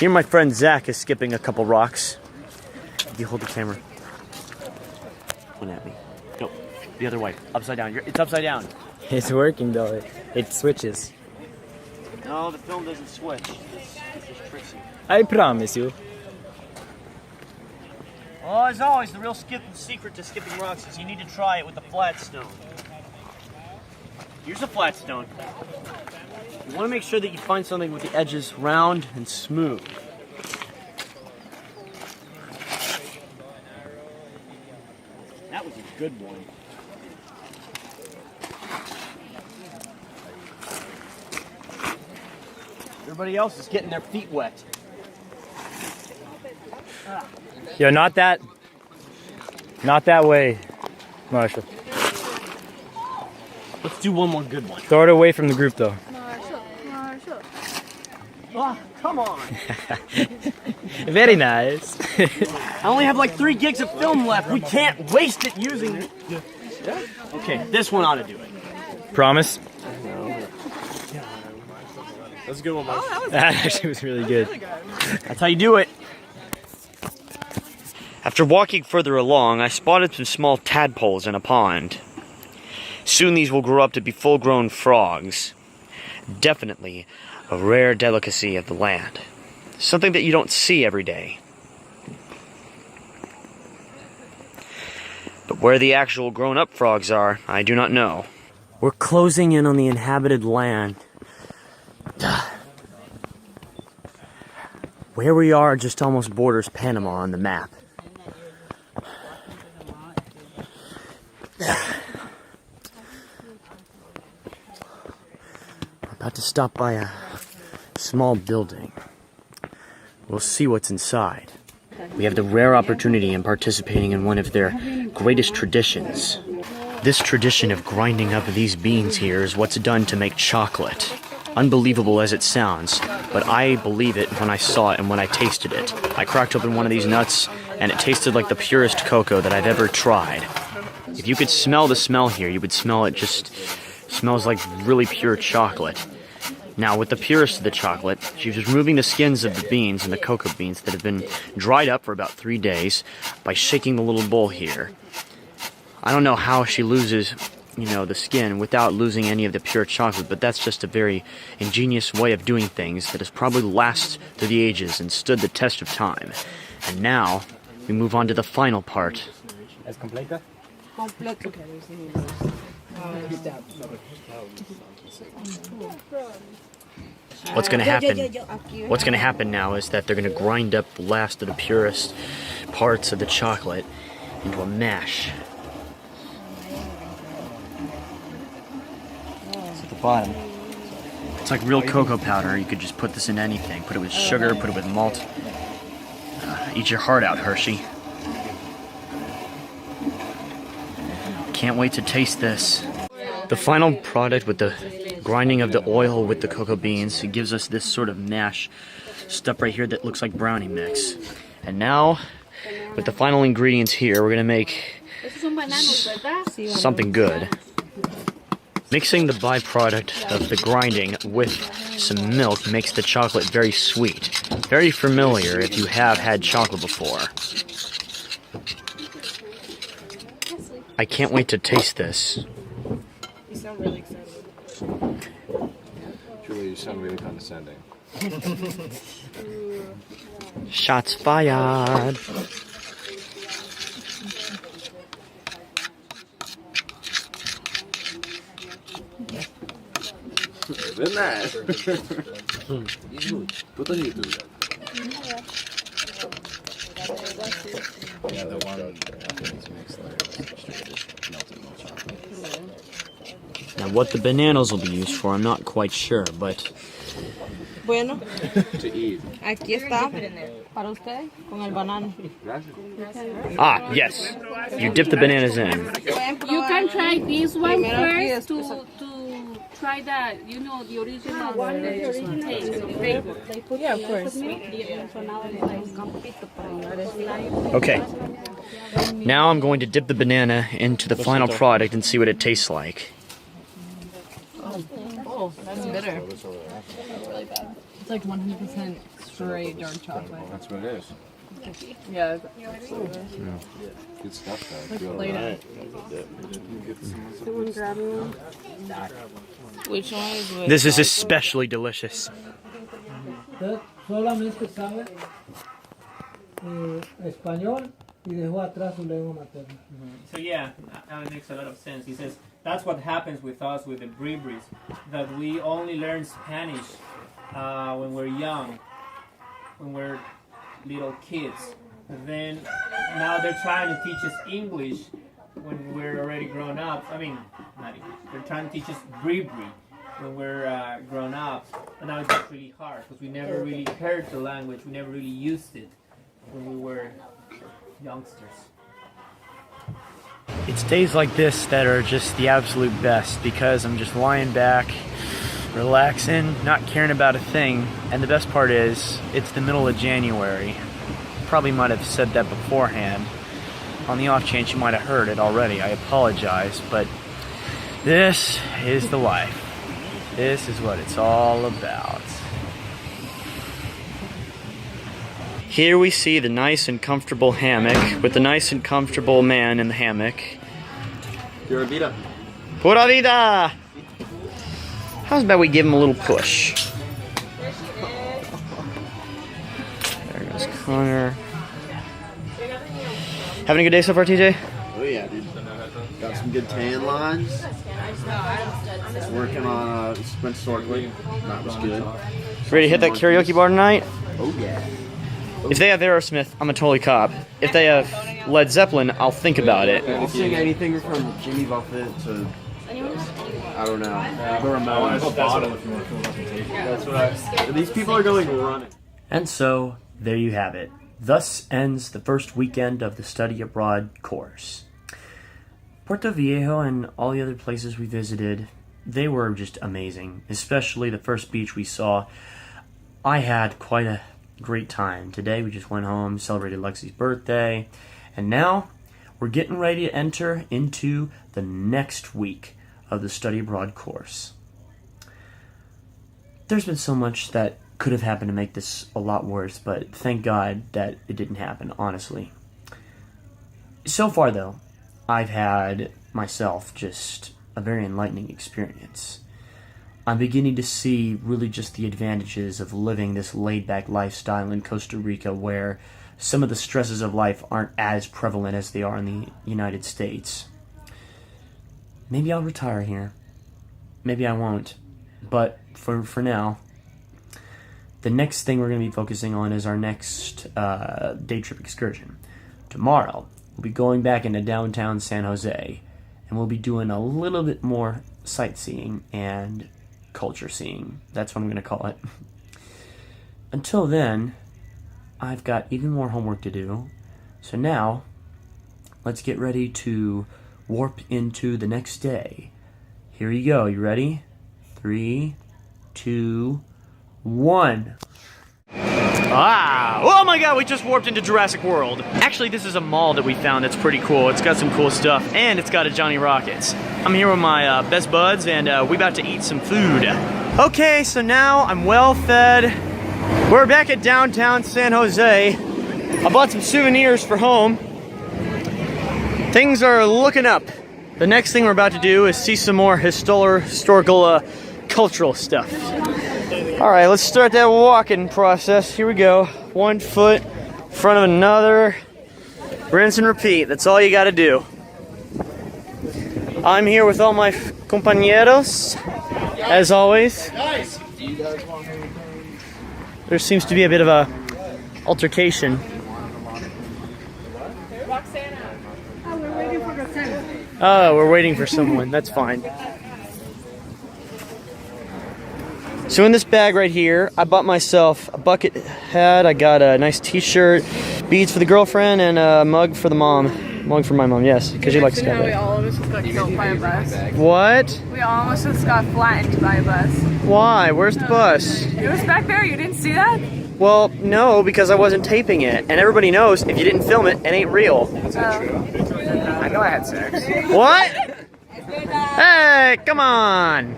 Here my friend Zach is skipping a couple rocks. You hold the camera. One at me. No, the other way. Upside down. It's upside down. It's working though. It switches. No, the film doesn't switch. It's just tricksy. I promise you. Well, as always, the real secret to skipping rocks is you need to try it with a flat stone. Here's a flat stone. You want to make sure that you find something with the edges round and smooth. That was a good one. Everybody else is getting their feet wet. Yo, not that way, Marshall. Let's do one more good one. Throw it away from the group though. Marshall. Oh, come on. Very nice. I only have like 3 gigs of film left. We can't waste it using it. Okay, this one ought to do it. Promise? That's a good one, Mike. That actually was really good. That's how you do it. After walking further along, I spotted some small tadpoles in a pond. Soon these will grow up to be full-grown frogs. Definitely a rare delicacy of the land. Something that you don't see every day. But where the actual grown-up frogs are, I do not know. We're closing in on the inhabited land. Where we are just almost borders Panama on the map. We're about to stop by a small building. We'll see what's inside. We have the rare opportunity in participating in one of their greatest traditions. This tradition of grinding up these beans here is what's done to make chocolate. Unbelievable as it sounds, but I believe it when I saw it and when I tasted it. I cracked open one of these nuts, and it tasted like the purest cocoa that I've ever tried. If you could smell the smell here, you would smell it just smells like really pure chocolate. Now, with the purest of the chocolate, she was removing the skins of the beans and the cocoa beans that have been dried up for about 3 days by shaking the little bowl here. I don't know how she loses, the skin without losing any of the pure chocolate, but that's just a very ingenious way of doing things that has probably lasted through the ages and stood the test of time. And now, we move on to the final part. ¿Es completa? Completo. What's going to happen? What's going to happen now is that they're going to grind up the last of the purest parts of the chocolate into a mash. It's at the bottom. It's like real cocoa powder. You could just put this in anything. Put it with sugar, put it with malt. Eat your heart out, Hershey. Can't wait to taste this. The final product with the grinding of the oil with the cocoa beans, it gives us this sort of mash stuff right here that looks like brownie mix. And now, with the final ingredients here, we're gonna make something good. Mixing the byproduct of the grinding with some milk makes the chocolate very sweet. Very familiar if you have had chocolate before. I can't wait to taste this. You sound really excited. Julie, you sound really condescending. Shots fired. Isn't that? Put on YouTube. Yeah, the one Now, what the bananas will be used for, I'm not quite sure, but Bueno, to eat. aquí está para usted con el banano. ah, yes, you dip the bananas in. You can try this one Primero first to try that, the original taste. Yeah, of course. Okay, now I'm going to dip the banana into the final product and see what it tastes like. Oh, that's bitter. That's really bad. It's like 100% straight dark chocolate. That's what it is. Yeah. Good stuff, though. Let's plate it. Which one is which? This is especially delicious. Solamente sabe español y dejó atrás su lengua materna. So yeah, that makes a lot of sense. He says that's what happens with us with the Bribris, that we only learn Spanish when we're young, when we're little kids. And then now they're trying to teach us English when we're already grown up. I mean, not English. They're trying to teach us Bribri when we're grown up, and now it's really hard because we never really heard the language, we never really used it when we were youngsters. It's days like this that are just the absolute best because I'm just lying back, relaxing, not caring about a thing, and the best part is, it's the middle of January. Probably might have said that beforehand. On the off chance you might have heard it already, I apologize, but this is the life. This is what it's all about. Here we see the nice and comfortable hammock with the nice and comfortable man in the hammock. Pura vida. Pura vida! How's about we give him a little push? There goes Connor. Having a good day so far, TJ? Oh yeah, dude. Got some good tan lines. Working on sprint snorkeling. That was good. Ready to hit that karaoke bar tonight? Oh yeah. If they have Aerosmith, I'm a totally cop. If they have Led Zeppelin, I'll think about it. I'll sing anything from Jimmy Buffett to, I don't know, the Ramones. That's what I... These people are going running. And so, there you have it. Thus ends the first weekend of the study abroad course. Puerto Viejo and all the other places we visited, they were just amazing. Especially the first beach we saw. I had quite a great time. Today we just went home, celebrated Lexi's birthday, and now we're getting ready to enter into the next week of the study abroad course. There's been so much that could have happened to make this a lot worse, but thank God that it didn't happen, honestly. So far though, I've had myself just a very enlightening experience. I'm beginning to see really just the advantages of living this laid-back lifestyle in Costa Rica, where some of the stresses of life aren't as prevalent as they are in the United States. Maybe I'll retire here. Maybe I won't. But for now, the next thing we're going to be focusing on is our next day trip excursion. Tomorrow, we'll be going back into downtown San Jose, and we'll be doing a little bit more sightseeing and culture seeing. That's what I'm going to call it. Until then, I've got even more homework to do. So now, let's get ready to warp into the next day. Here you go. You ready? 3, 2, 1. Ah! Oh my god, we just warped into Jurassic World. Actually, this is a mall that we found that's pretty cool. It's got some cool stuff, and it's got a Johnny Rockets. I'm here with my best buds, and we about to eat some food. Okay, so now I'm well fed. We're back at downtown San Jose. I bought some souvenirs for home. Things are looking up. The next thing we're about to do is see some more historical, cultural stuff. All right, let's start that walking process. Here we go. 1 foot in front of another. Rinse and repeat. That's all you got to do. I'm here with all my compañeros, as always. There seems to be a bit of a altercation. Oh, we're waiting for someone. That's fine. So in this bag right here, I bought myself a bucket hat, I got a nice t-shirt, beads for the girlfriend, and a mug for the mom. Mug for my mom, yes, because she likes skydiving. We almost just got killed by a bus. What? We almost just got flattened by a bus. Why? Where's the bus? It was back there, you didn't see that? Well, no, because I wasn't taping it. And everybody knows if you didn't film it, it ain't real. That's not true. I know I had sex. What? Hey, come on.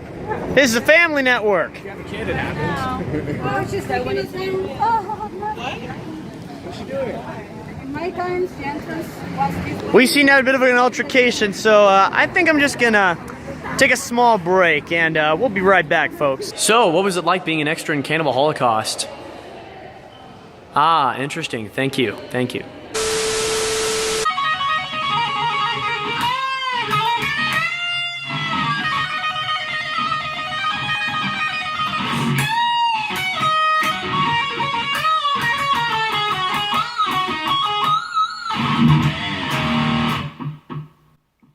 This is a family network. If you have a kid, it happens. Oh, it's just like when it's What's she doing? in my times, the entrance was this. We seem to have a bit of an altercation, so I think I'm just gonna take a small break, and we'll be right back, folks. So, what was it like being an extra in Cannibal Holocaust? Ah, interesting. Thank you. Thank you.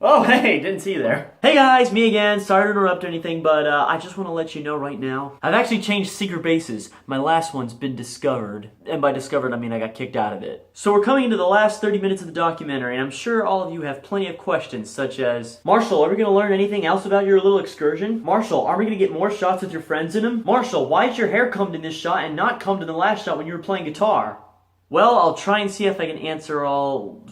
Oh, hey, didn't see you there. Hey guys, me again. Sorry to interrupt or anything, but I just want to let you know right now, I've actually changed secret bases. My last one's been discovered. And by discovered, I mean I got kicked out of it. So we're coming into the last 30 minutes of the documentary, and I'm sure all of you have plenty of questions, such as, Marshall, are we going to learn anything else about your little excursion? Marshall, are we going to get more shots with your friends in them? Marshall, why is your hair combed in this shot and not combed in the last shot when you were playing guitar? Well, I'll try and see if I can answer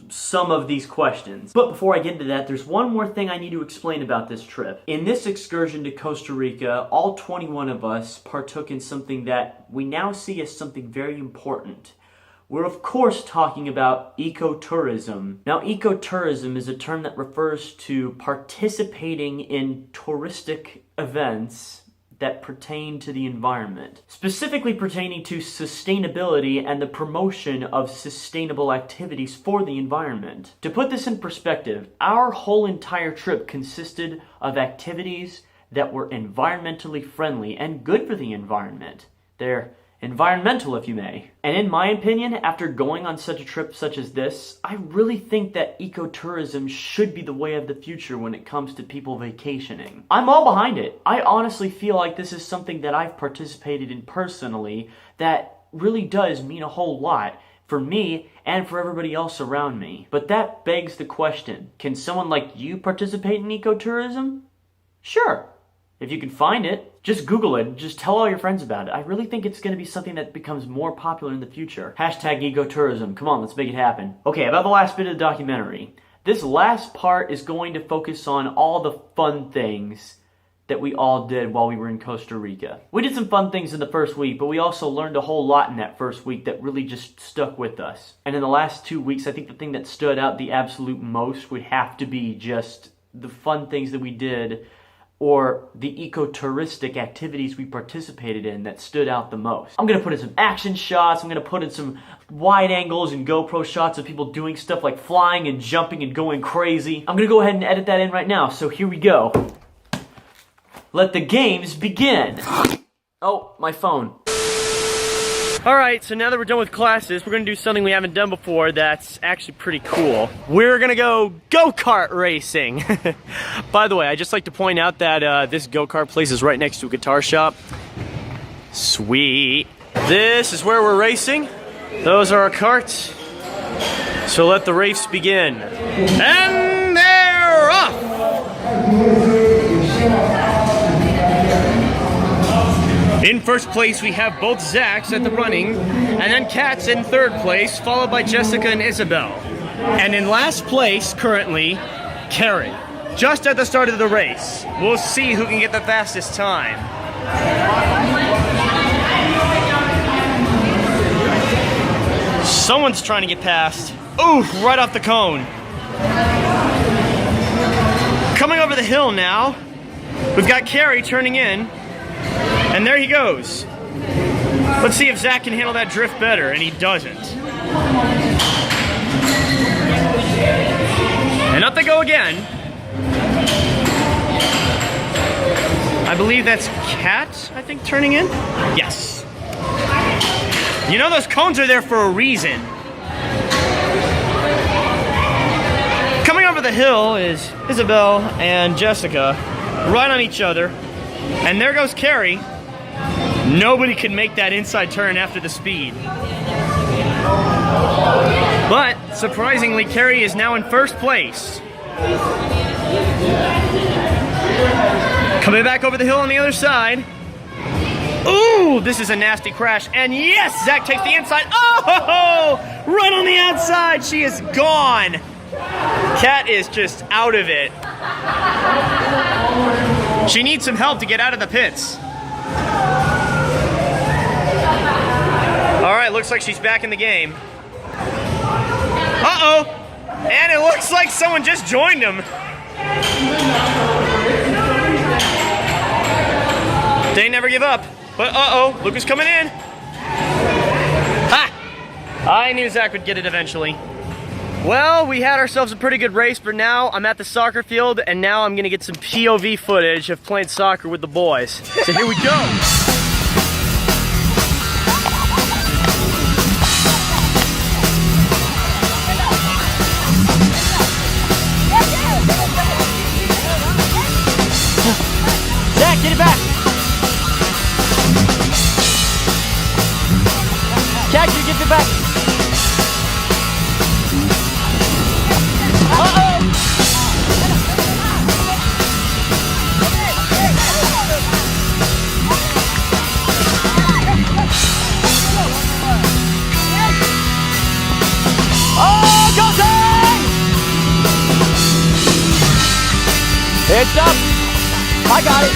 some of these questions. But before I get into that, there's one more thing I need to explain about this trip. In this excursion to Costa Rica, all 21 of us partook in something that we now see as something very important. we're of course talking about ecotourism. Now, ecotourism is a term that refers to participating in touristic events that pertain to the environment, specifically pertaining to sustainability and the promotion of sustainable activities for the environment. To put this in perspective, our whole entire trip consisted of activities that were environmentally friendly and good for the environment. They're environmental, if you may. And in my opinion, after going on such a trip such as this, I really think that ecotourism should be the way of the future when it comes to people vacationing. I'm all behind it. I honestly feel like this is something that I've participated in personally that really does mean a whole lot for me and for everybody else around me. But that begs the question, can someone like you participate in ecotourism? Sure. If you can find it, just Google it, just tell all your friends about it. I really think it's going to be something that becomes more popular in the future. Hashtag ecotourism. Come on, let's make it happen. Okay, about the last bit of the documentary. This last part is going to focus on all the fun things that we all did while we were in Costa Rica. We did some fun things in the first week, but we also learned a whole lot in that first week that really just stuck with us. And in the last 2 weeks, I think the thing that stood out the absolute most would have to be just the fun things that we did, or the ecotouristic activities we participated in that stood out the most. I'm gonna put in some action shots, I'm gonna put in some wide angles and GoPro shots of people doing stuff like flying and jumping and going crazy. I'm gonna go ahead and edit that in right now, so here we go. Let the games begin. Oh, my phone. Alright, so now that we're done with classes, we're gonna do something we haven't done before that's actually pretty cool. We're gonna go go-kart racing. By the way, I'd just like to point out that this go-kart place is right next to a guitar shop. Sweet. This is where we're racing. Those are our carts. So let the race begin. And they're off! In first place, we have both Zachs at the running, and then Kat's in third place, followed by Jessica and Isabel. And in last place, currently, Carrie, just at the start of the race. We'll see who can get the fastest time. Someone's trying to get past. Ooh, right off the cone. Coming over the hill now, we've got Carrie turning in. And there he goes. Let's see if Zach can handle that drift better, and he doesn't. And up they go again. I believe that's Kat, I think, turning in? Yes. You know those cones are there for a reason. Coming over the hill is Isabel and Jessica, right on each other. And there goes Carrie. Nobody could make that inside turn after the speed. But, surprisingly, Carrie is now in first place. Coming back over the hill on the other side. Ooh, this is a nasty crash. And yes, Zach takes the inside. Oh, right on the outside. She is gone. Kat is just out of it. She needs some help to get out of the pits. Alright, looks like she's back in the game. Uh-oh! And it looks like someone just joined him. They never give up. But uh-oh, Luke is coming in. Ha! I knew Zach would get it eventually. Well, we had ourselves a pretty good race, but now I'm at the soccer field, and now I'm gonna get some POV footage of playing soccer with the boys. So here we go. Zach, get it back. Jack, you get it back. It's up. I got it.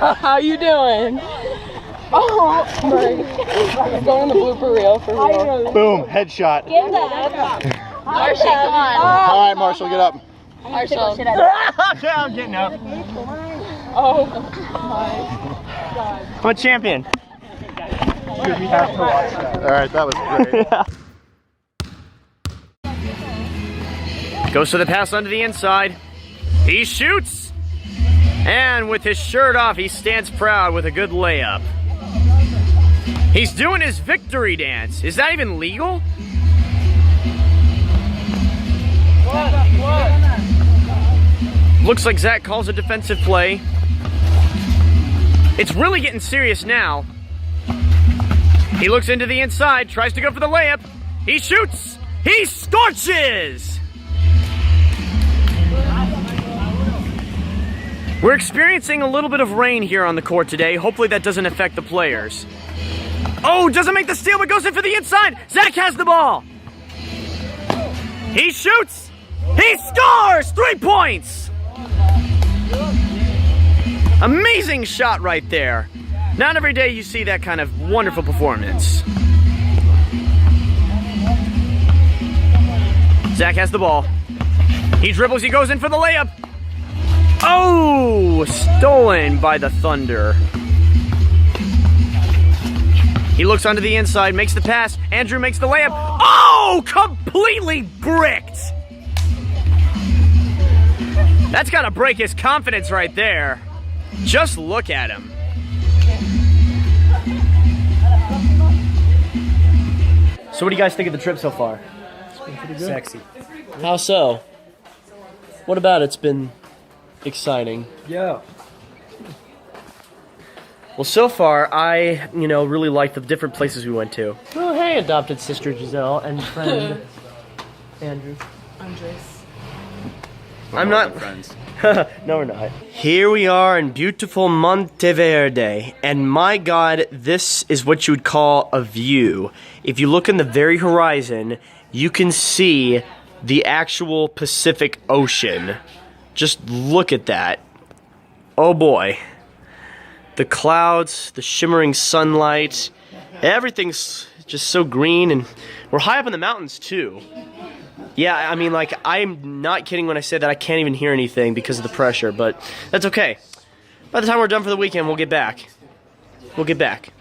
How you doing? Oh my! He's going in the blooper reel for real. Boom, headshot. Give that. Marshall, come on. All right, Marshall, get up. Marshall. Okay, I'm getting up. Oh my God. I'm a champion. We have to watch that. All right, that was great. Goes to the pass under the inside. He shoots! And with his shirt off, he stands proud with a good layup. He's doing his victory dance. Is that even legal? What? Looks like Zach calls a defensive play. It's really getting serious now. He looks into the inside, tries to go for the layup. He shoots! He scorches! We're experiencing a little bit of rain here on the court today. Hopefully that doesn't affect the players. Oh, doesn't make the steal, but goes in for the inside. Zach has the ball. He shoots. He scores! 3 points! Amazing shot right there. Not every day you see that kind of wonderful performance. Zach has the ball. He dribbles, he goes in for the layup. Oh, stolen by the Thunder. He looks onto the inside, makes the pass. Andrew makes the layup. Oh, completely bricked. That's gotta break his confidence right there. Just look at him. So what do you guys think of the trip so far? It's been pretty good. Sexy. How so? What about it's been exciting? Yeah. Well, so far, I, really like the different places we went to. Oh, hey, adopted sister Giselle and friend Andrew. Andres. I'm not friends. No, we're not. Here we are in beautiful Monteverde, and my God, this is what you would call a view. If you look in the very horizon, you can see the actual Pacific Ocean. Just look at that. Oh boy. The clouds, the shimmering sunlight, everything's just so green, and we're high up in the mountains too. Yeah, I mean, like, I'm not kidding when I say that I can't even hear anything because of the pressure, but that's okay. By the time we're done for the weekend, we'll get back. We'll get back.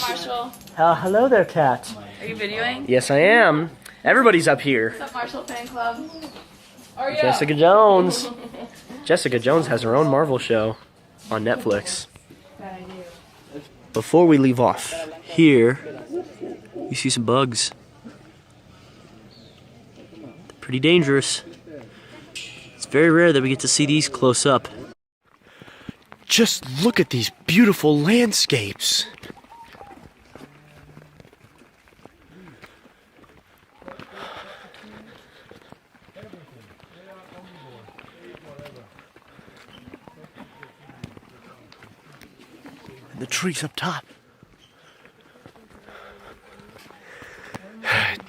Marshall, Hello there, Kat. are you videoing? Yes, I am. Everybody's up here. What's up, Marshall fan club? Are you? Jessica Jones. Jessica Jones has her own Marvel show on Netflix. Before we leave off, here you see some bugs. They're pretty dangerous. It's very rare that we get to see these close up. Just look at these beautiful landscapes. The trees up top.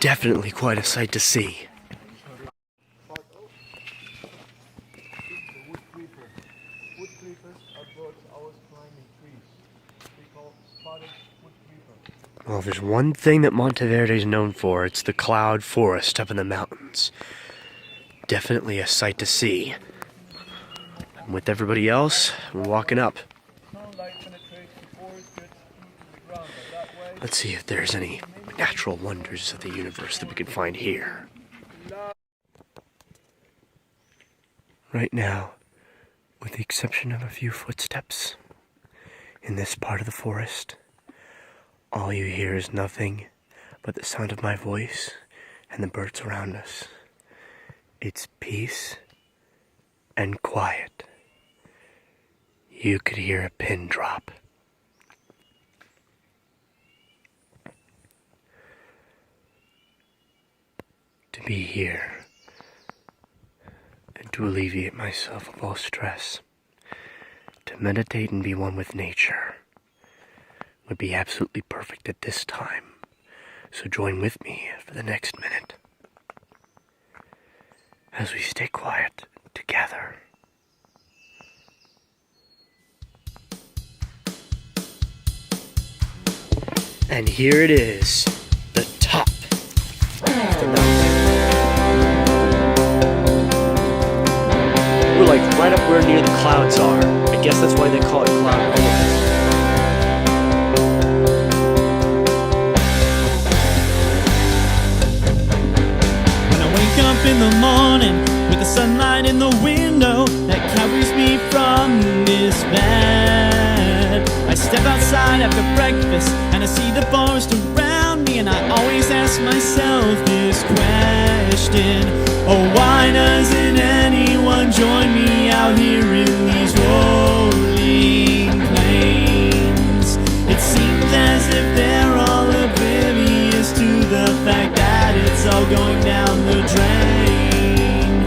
Definitely quite a sight to see. Well, if there's one thing that Monteverde is known for, it's the cloud forest up in the mountains. Definitely a sight to see. And with everybody else, we're walking up. Let's see if there's any natural wonders of the universe that we can find here. Right now, with the exception of a few footsteps in this part of the forest, All you hear is nothing but the sound of my voice and the birds around us. It's peace and quiet. You could hear a pin drop. To be here and to alleviate myself of all stress, to meditate and be one with nature would be absolutely perfect at this time. So join with me for the next minute as we stay quiet together. And here it is, the top. We're like right up where near the clouds are. I guess that's why they call it cloud. Up in the morning with the sunlight in the window that covers me from this bed. I step outside after breakfast and I see the forest around me, and I always ask myself this question: oh, why doesn't anyone join me out here in these rolling plains? It seems as if they're all oblivious to the fact that it's all going down the drain.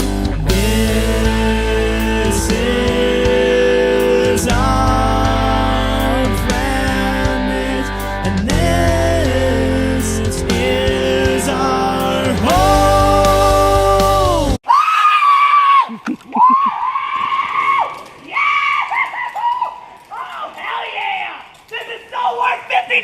This is our planet, and this is our home. Oh, hell yeah! This is so worth $50!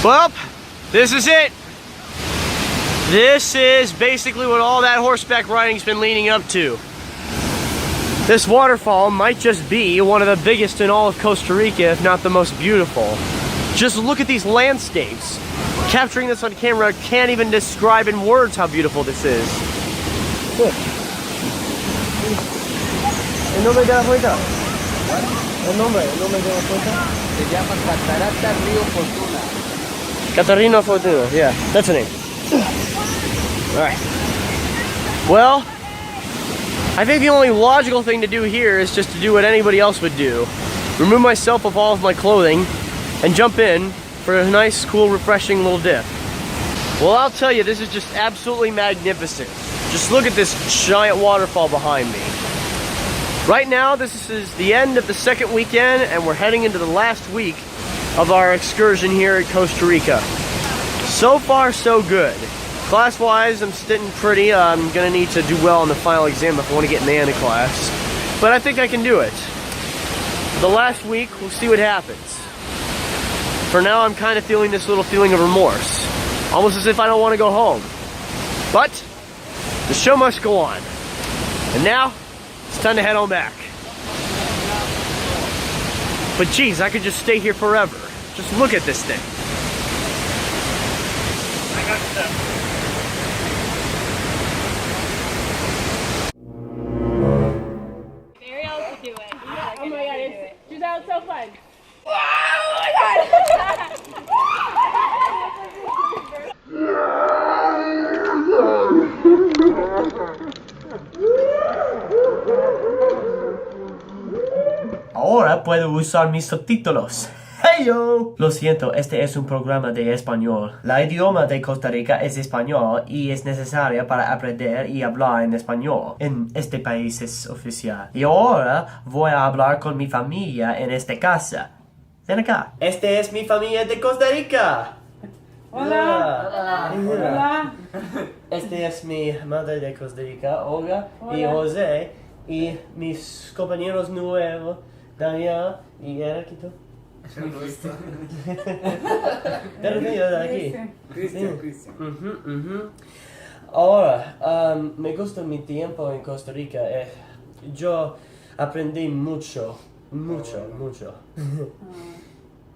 Well, this is it. This is basically what all that horseback riding's been leading up to. This waterfall might just be one of the biggest in all of Costa Rica, if not the most beautiful. Just look at these landscapes. Capturing this on camera can't even describe in words how beautiful this is. Look. El nombre de la fuente. El nombre de la fuente. Se llama Catarata Río Fortuna. Catarina Fortuna, yeah, that's the name. Alright. Well, I think the only logical thing to do here is just to do what anybody else would do. Remove myself of all of my clothing and jump in for a nice, cool, refreshing little dip. Well, I'll tell you, this is just absolutely magnificent. Just look at this giant waterfall behind me. Right now, this is the end of the second weekend, and we're heading into the last week of our excursion here at Costa Rica. So far, so good. Class-wise, I'm sitting pretty. I'm gonna need to do well on the final exam if I want to get in the end of class. But I think I can do it. The last week, we'll see what happens. For now, I'm kind of feeling this little feeling of remorse. Almost as if I don't want to go home. But the show must go on. And now, it's time to head on back. But geez, I could just stay here forever. Just look at this thing. I got stuff. Ariel could do it. Yeah. Oh my god, that was so fun. Oh my god! Ahora puedo usar mis subtítulos. ¡Hey yo! Lo siento, este es un programa de español. La idioma de Costa Rica es español y es necesaria para aprender y hablar en español. En este país es oficial. Y ahora voy a hablar con mi familia en esta casa. Ven acá. Este es mi familia de Costa Rica. Hola. Hola. Este es mi madre de Costa Rica, Olga. Hola. Y José. Y mis compañeros nuevos, Daniel y Eraquito. Pero niño de aquí. Cristian. Ahora, me gusta mi tiempo en Costa Rica. Yo aprendí mucho.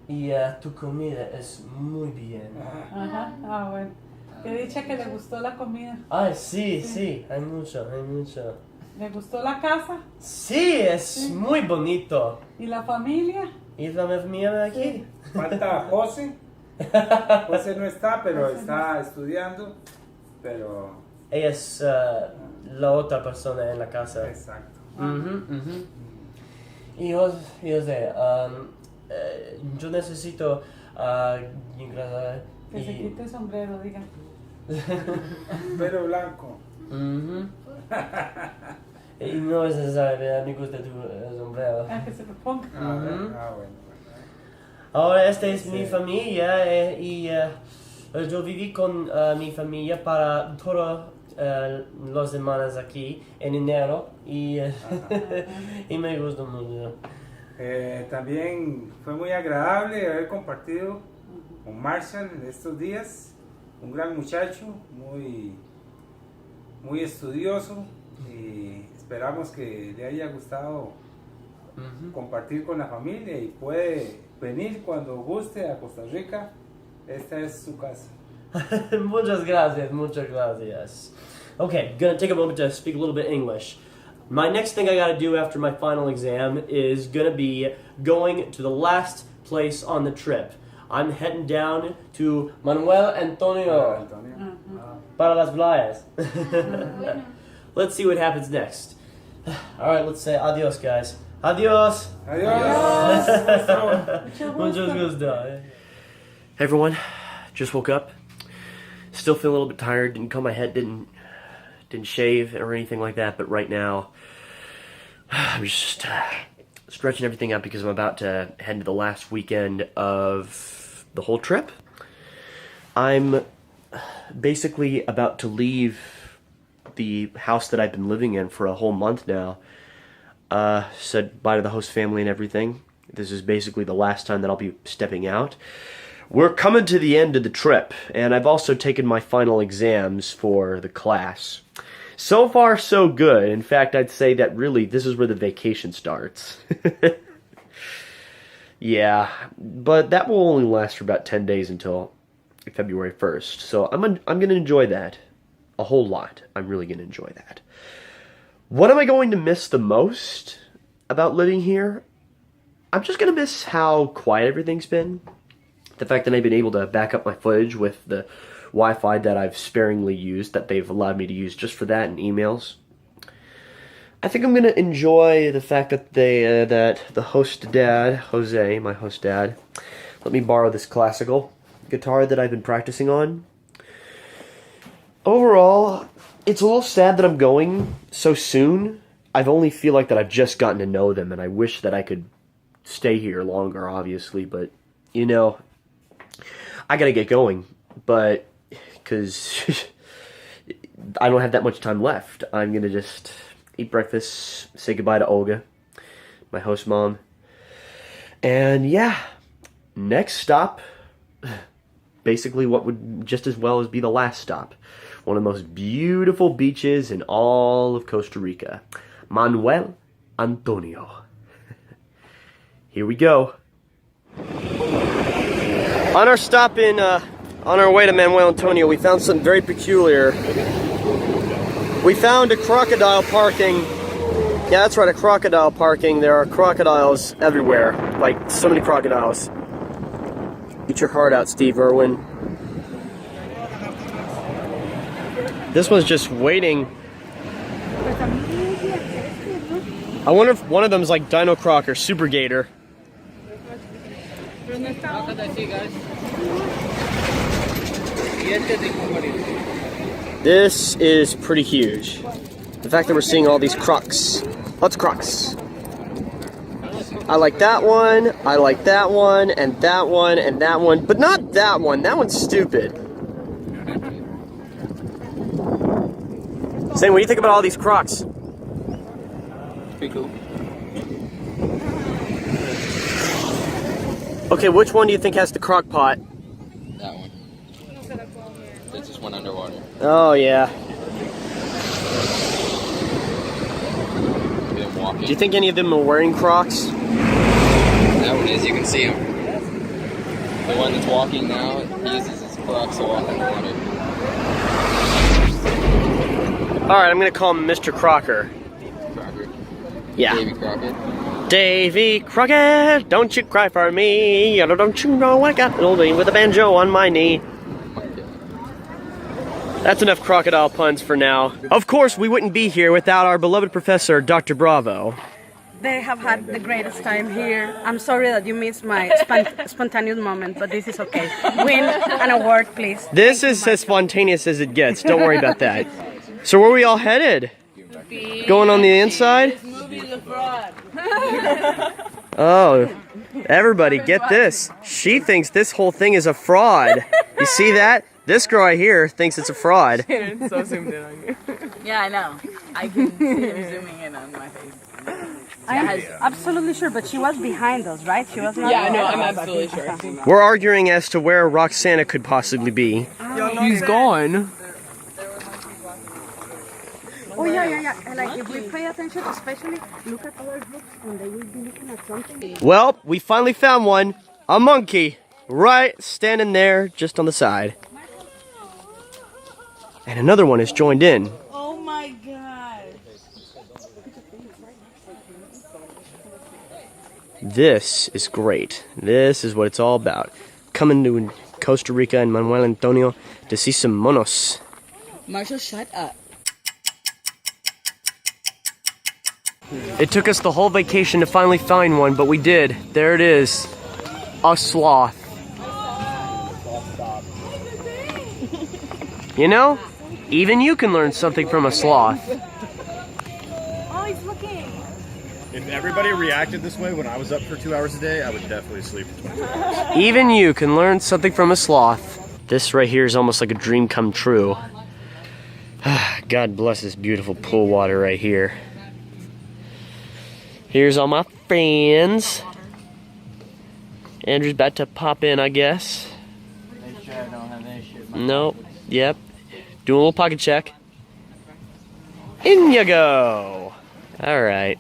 Y tu comida es muy bien. Ajá, bueno. Que dicha que le gustó la comida. Ay, sí, hay mucho. ¿Le gustó la casa? Sí, es muy bonito. ¿Y la familia? ¿Y la familia de aquí? Falta José. José no está, pero está estudiando. Pero... Ella es la otra persona en la casa. Exacto. Y José, yo necesito... Que se quite el sombrero, diga. Pelo blanco. Y no es necesario, me gusta tu sombrero. Que se lo ponga. Bueno. Ahora esta es mi familia y yo viví con mi familia para todas las semanas aquí en enero y, y me gustó mucho. También fue muy agradable haber compartido con Marshall estos días, un gran muchacho, muy estudioso, y esperamos que le haya gustado compartir con la familia y puede venir cuando guste a Costa Rica. Esta es su casa. Muchas gracias. Okay, gonna take a moment to speak a little bit English. My next thing I gotta do after my final exam is gonna be going to the last place on the trip. I'm heading down to Manuel Antonio para las playas. Let's see what happens next. Alright, let's say adios, guys. Adios! Muchos gusto. Hey everyone, just woke up. Still feel a little bit tired. Didn't comb my head, didn't shave or anything like that. But right now, I'm just stretching everything out because I'm about to head to the last weekend of the whole trip. I'm basically about to leave the house that I've been living in for a whole month now. Said bye to the host family and everything. This is basically the last time that I'll be stepping out. We're coming to the end of the trip, and I've also taken my final exams for the class. So far, so good. In fact, I'd say that really this is where the vacation starts. Yeah, but that will only last for about 10 days until February 1st. So I'm going to enjoy that a whole lot. I'm really going to enjoy that. What am I going to miss the most about living here? I'm just going to miss how quiet everything's been. The fact that I've been able to back up my footage with the Wi-Fi that I've sparingly used, that they've allowed me to use just for that and emails. I think I'm going to enjoy the fact that that the host dad, Jose, my host dad, let me borrow this classical guitar that I've been practicing on. Overall, it's a little sad that I'm going so soon. I only feel like that I've just gotten to know them, and I wish that I could stay here longer, obviously, but, you know, I gotta get going, but, because I don't have that much time left. I'm gonna just eat breakfast, say goodbye to Olga, my host mom, and yeah, next stop, basically what would just as well as be the last stop. One of the most beautiful beaches in all of Costa Rica, Manuel Antonio. Here we go. On our stop on our way to Manuel Antonio, we found something very peculiar. We found a crocodile parking. Yeah, that's right, a crocodile parking. There are crocodiles everywhere, like so many crocodiles. Get your heart out, Steve Irwin. This one's just waiting. I wonder if one of them is like Dino Croc or Super Gator. This is pretty huge. The fact that we're seeing all these crocs. Lots of crocs. I like that one, I like that one, and that one, and that one, but not that one. That one's stupid. Zane, what do you think about all these crocs? Pretty cool. Okay, which one do you think has the crock pot? That one. It just went underwater. Oh, yeah. Walking. Do you think any of them are wearing Crocs? That one is, you can see him. The one that's walking now, he uses his Crocs to walk in the water. Alright, I'm gonna call him Mr. Crocker. Crocker? Yeah. Davy Crockett? Davy Crockett, don't you cry for me. Don't you know I got an oldie with a banjo on my knee. That's enough crocodile puns for now. Of course, we wouldn't be here without our beloved professor, Dr. Bravo. They have had the greatest time here. I'm sorry that you missed my spontaneous moment, but this is okay. Win an award, please. This is as spontaneous as it gets. Don't worry about that. So where are we all headed? Going on the inside? Oh, everybody get this. She thinks this whole thing is a fraud. You see that? This girl right here thinks it's a fraud. It's so zoomed in on you. Yeah, I know. I can see him zooming in on my face. I'm absolutely sure, but she was behind us, right? She was not. Yeah, no, I'm absolutely sure. We're arguing as to where Roxana could possibly be. He's gone. Oh, yeah. And like, if we pay attention, especially look at other groups and they will be looking at something. Well, we finally found one. A monkey. Right standing there, just on the side. And another one is joined in. Oh my god. This is great. This is what it's all about. Coming to Costa Rica and Manuel Antonio to see some monos. Marshall, shut up. It took us the whole vacation to finally find one, but we did. There it is. A sloth. You know, even you can learn something from a sloth. Oh, he's looking. If everybody reacted this way when I was up for 2 hours a day, I would definitely sleep for 24 hours. Even you can learn something from a sloth. This right here is almost like a dream come true. God bless this beautiful pool water right here. Here's all my friends. Andrew's about to pop in, I guess. Make sure I don't have any shit. Nope. Yep. Doing a little pocket check. In you go. Alright.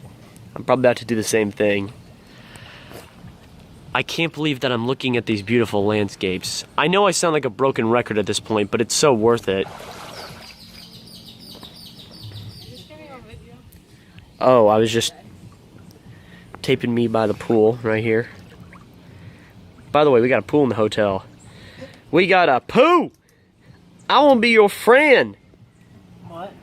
I'm probably about to do the same thing. I can't believe that I'm looking at these beautiful landscapes. I know I sound like a broken record at this point, but it's so worth it. Oh, I was just taping me by the pool right here. By the way, we got a pool in the hotel. We got a poo! I want to be your friend. What?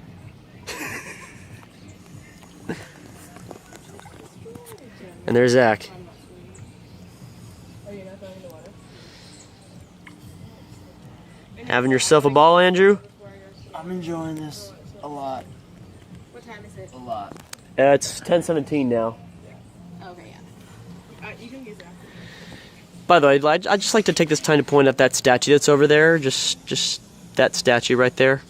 And there's Zach. Having yourself a ball, Andrew? I'm enjoying this a lot. What time is it? A lot. It's 10:17 now. Okay, yeah. You can use that. By the way, I'd just like to take this time to point out that statue that's over there. Just that statue right there.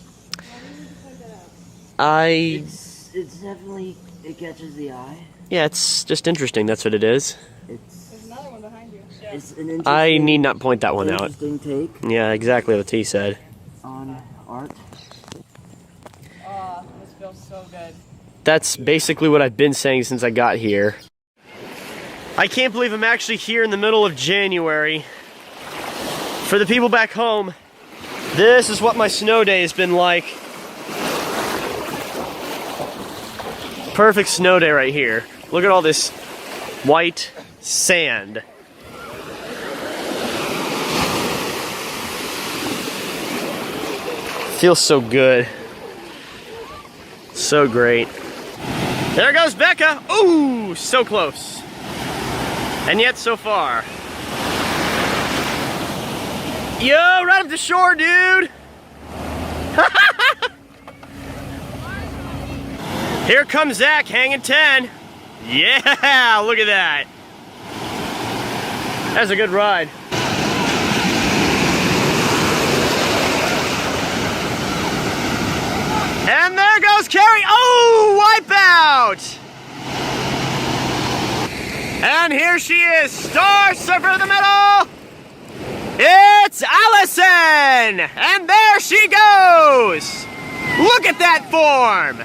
It's definitely, it catches the eye. Yeah, it's just interesting. That's what it is. There's another one behind you. It's an interesting, I need not point that one out. interesting take Yeah, exactly what he said. on art. Oh, this feels so good. That's basically what I've been saying since I got here. I can't believe I'm actually here in the middle of January. For the people back home, this is what my snow day has been like. Perfect snow day right here. Look at all this white sand. Feels so good. So great. There goes Becca. Ooh, so close. And yet so far. Yo, right up the shore, dude. Here comes Zach hanging 10. Yeah, look at that. That's a good ride. And there goes Carrie. Oh, wipeout. And here she is, star surfer of the middle. It's Allison! And there she goes! Look at that form!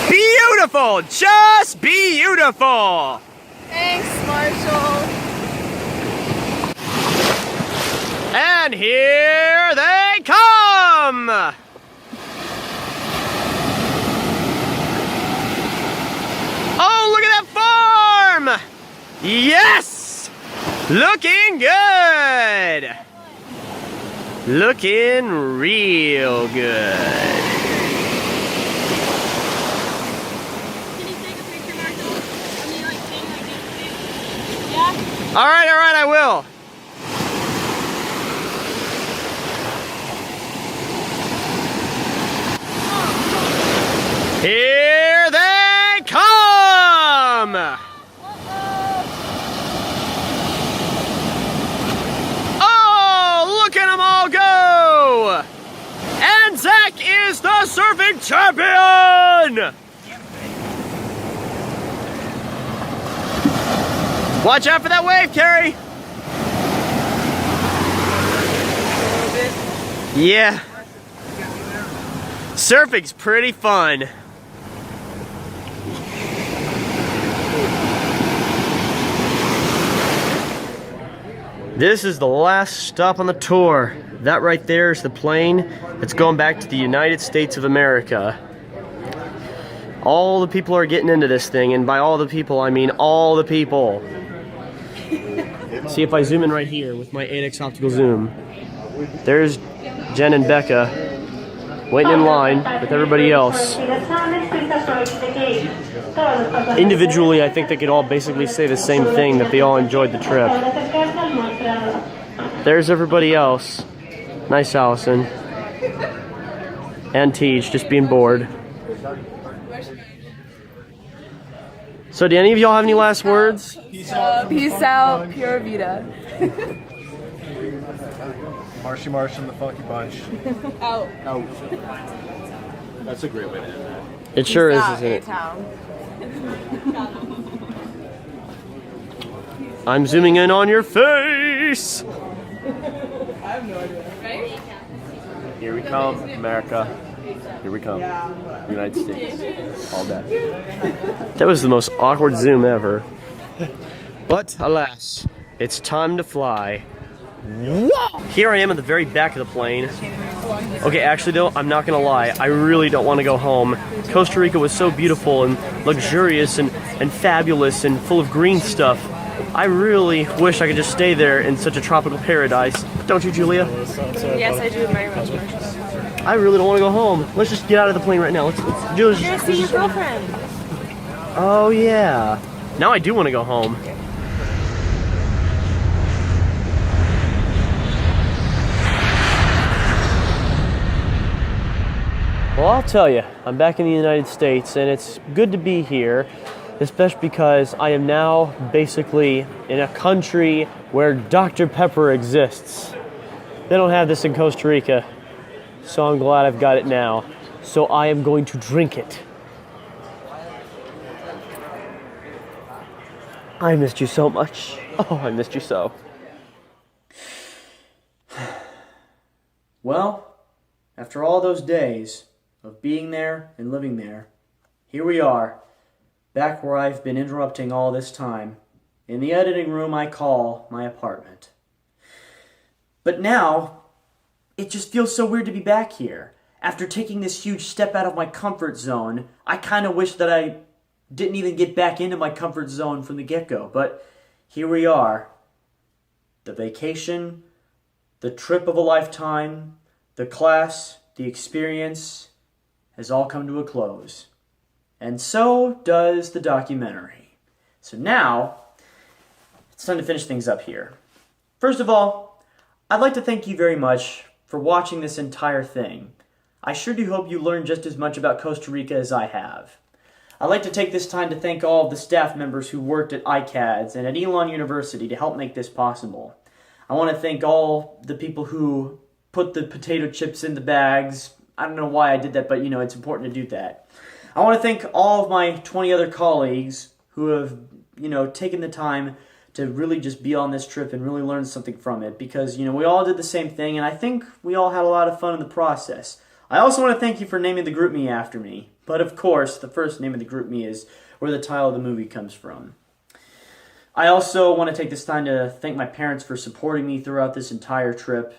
Beautiful! Just beautiful! Thanks, Marshall. And here they come! Oh, look at that form! Yes! Looking good! Looking real good. All right, I will. Here they come! Oh, look at them all go! And Zach is the surfing champion! Watch out for that wave, Carrie! Yeah. Surfing's pretty fun. This is the last stop on the tour. That right there is the plane that's going back to the United States of America. All the people are getting into this thing, and by all the people, I mean all the people. See if I zoom in right here with my 8x optical zoom. There's Jen and Becca waiting in line with everybody else. Individually, I think they could all basically say the same thing, that they all enjoyed the trip. There's everybody else. Nice Allison. And Teach, just being bored. So do any of y'all have any last words? Peace out, Pura Vida. Marshy Marsh and the Funky Bunch. Out. Out. That's a great way to end that. It sure is, isn't it? I'm zooming in on your face! I have no idea. Right? Here we come, America. Here we come. United States. All that. That was the most awkward zoom ever. But alas, it's time to fly. Whoa! Here I am at the very back of the plane. Okay, actually though, I'm not gonna lie. I really don't want to go home. Costa Rica was so beautiful and luxurious and fabulous and full of green stuff. I really wish I could just stay there in such a tropical paradise. Don't you, Julia? Yes, I do very much. I really don't want to go home. Let's just get out of the plane right now. Let's Julia, You're gonna see your girlfriend. Oh yeah. Now I do want to go home. Well, I'll tell you, I'm back in the United States, and it's good to be here, especially because I am now basically in a country where Dr. Pepper exists. They don't have this in Costa Rica, so I'm glad I've got it now. So I am going to drink it. I missed you so much. Oh, I missed you so. Well, after all those days of being there and living there, here we are, back where I've been interrupting all this time, in the editing room I call my apartment. But now, it just feels so weird to be back here. After taking this huge step out of my comfort zone, I kind of wish that I didn't even get back into my comfort zone from the get-go. But here we are. The vacation, the trip of a lifetime, the class, the experience has all come to a close. And so does the documentary. So now, it's time to finish things up here. First of all, I'd like to thank you very much for watching this entire thing. I sure do hope you learned just as much about Costa Rica as I have. I'd like to take this time to thank all of the staff members who worked at ICADS and at Elon University to help make this possible. I want to thank all the people who put the potato chips in the bags. I don't know why I did that, but you know, it's important to do that. I want to thank all of my 20 other colleagues who have, taken the time to really just be on this trip and really learn something from it, because, we all did the same thing, and I think we all had a lot of fun in the process. I also want to thank you for naming the group me after me, but of course, the first name of the group me is where the title of the movie comes from. I also want to take this time to thank my parents for supporting me throughout this entire trip.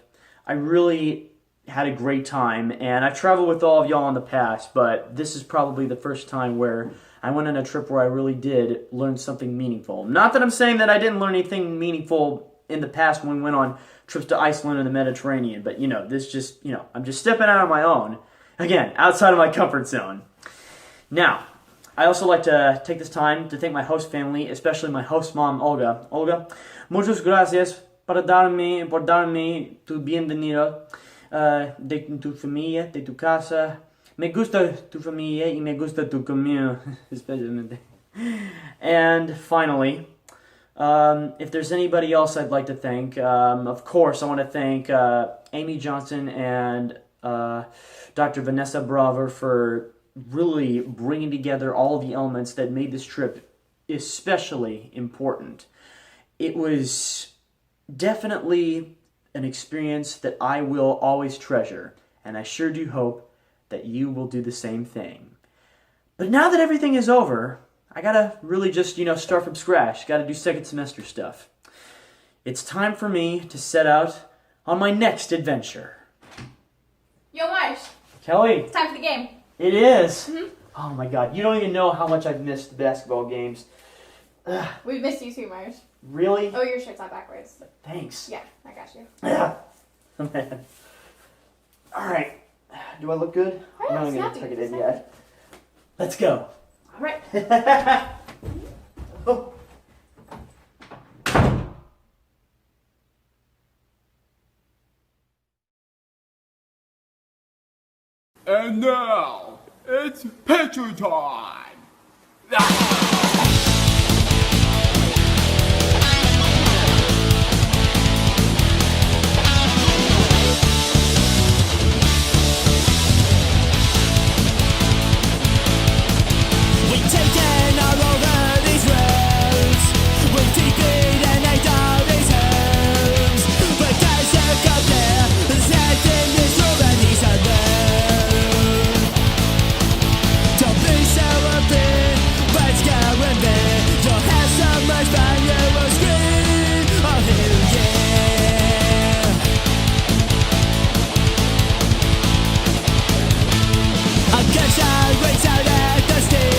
I really had a great time, and I've traveled with all of y'all in the past, but this is probably the first time where I went on a trip where I really did learn something meaningful. Not that I'm saying that I didn't learn anything meaningful in the past when we went on trips to Iceland and the Mediterranean, but this just, I'm just stepping out on my own. Again, outside of my comfort zone. Now, I also like to take this time to thank my host family, especially my host mom, Olga. Olga, muchas gracias por darme tu bienvenido de tu familia, de tu casa. Me gusta tu familia y me gusta tu comida, especialmente. And finally, if there's anybody else I'd like to thank, of course I want to thank Amy Johnson and Dr. Vanessa Braver for really bringing together all the elements that made this trip especially important. It was definitely an experience that I will always treasure, and I sure do hope that you will do the same thing. But now that everything is over, I gotta really just, start from scratch. Gotta do second semester stuff. It's time for me to set out on my next adventure. Yo, Marsh. Kelly. It's time for the game. It is. Mm-hmm. Oh my god, you don't even know how much I've missed the basketball games. Ugh. We've missed you too, Marsh. Really? Oh, your shirt's on backwards. Thanks. Yeah, I got you. Yeah. Oh, man. Alright. Do I look good? Oh, I'm not yeah, going to tuck it in yet. Let's go. All right. Oh. And now, it's picture time! We've taken all over these roads. We've defeated and all these homes. But guys look up there, there's nothing this room and he's alone. Don't be so afraid, let's go in there. You'll have so much fun, you will scream, oh hell yeah. A gunshot rings out at the stick.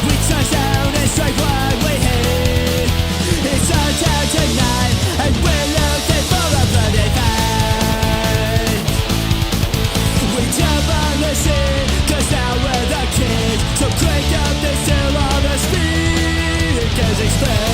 We touch down and strike what we hit. It's our town tonight, and we're looking for a bloody fight. We jump on the scene, cause now we're the kids. So crank up the still on the speed, cause express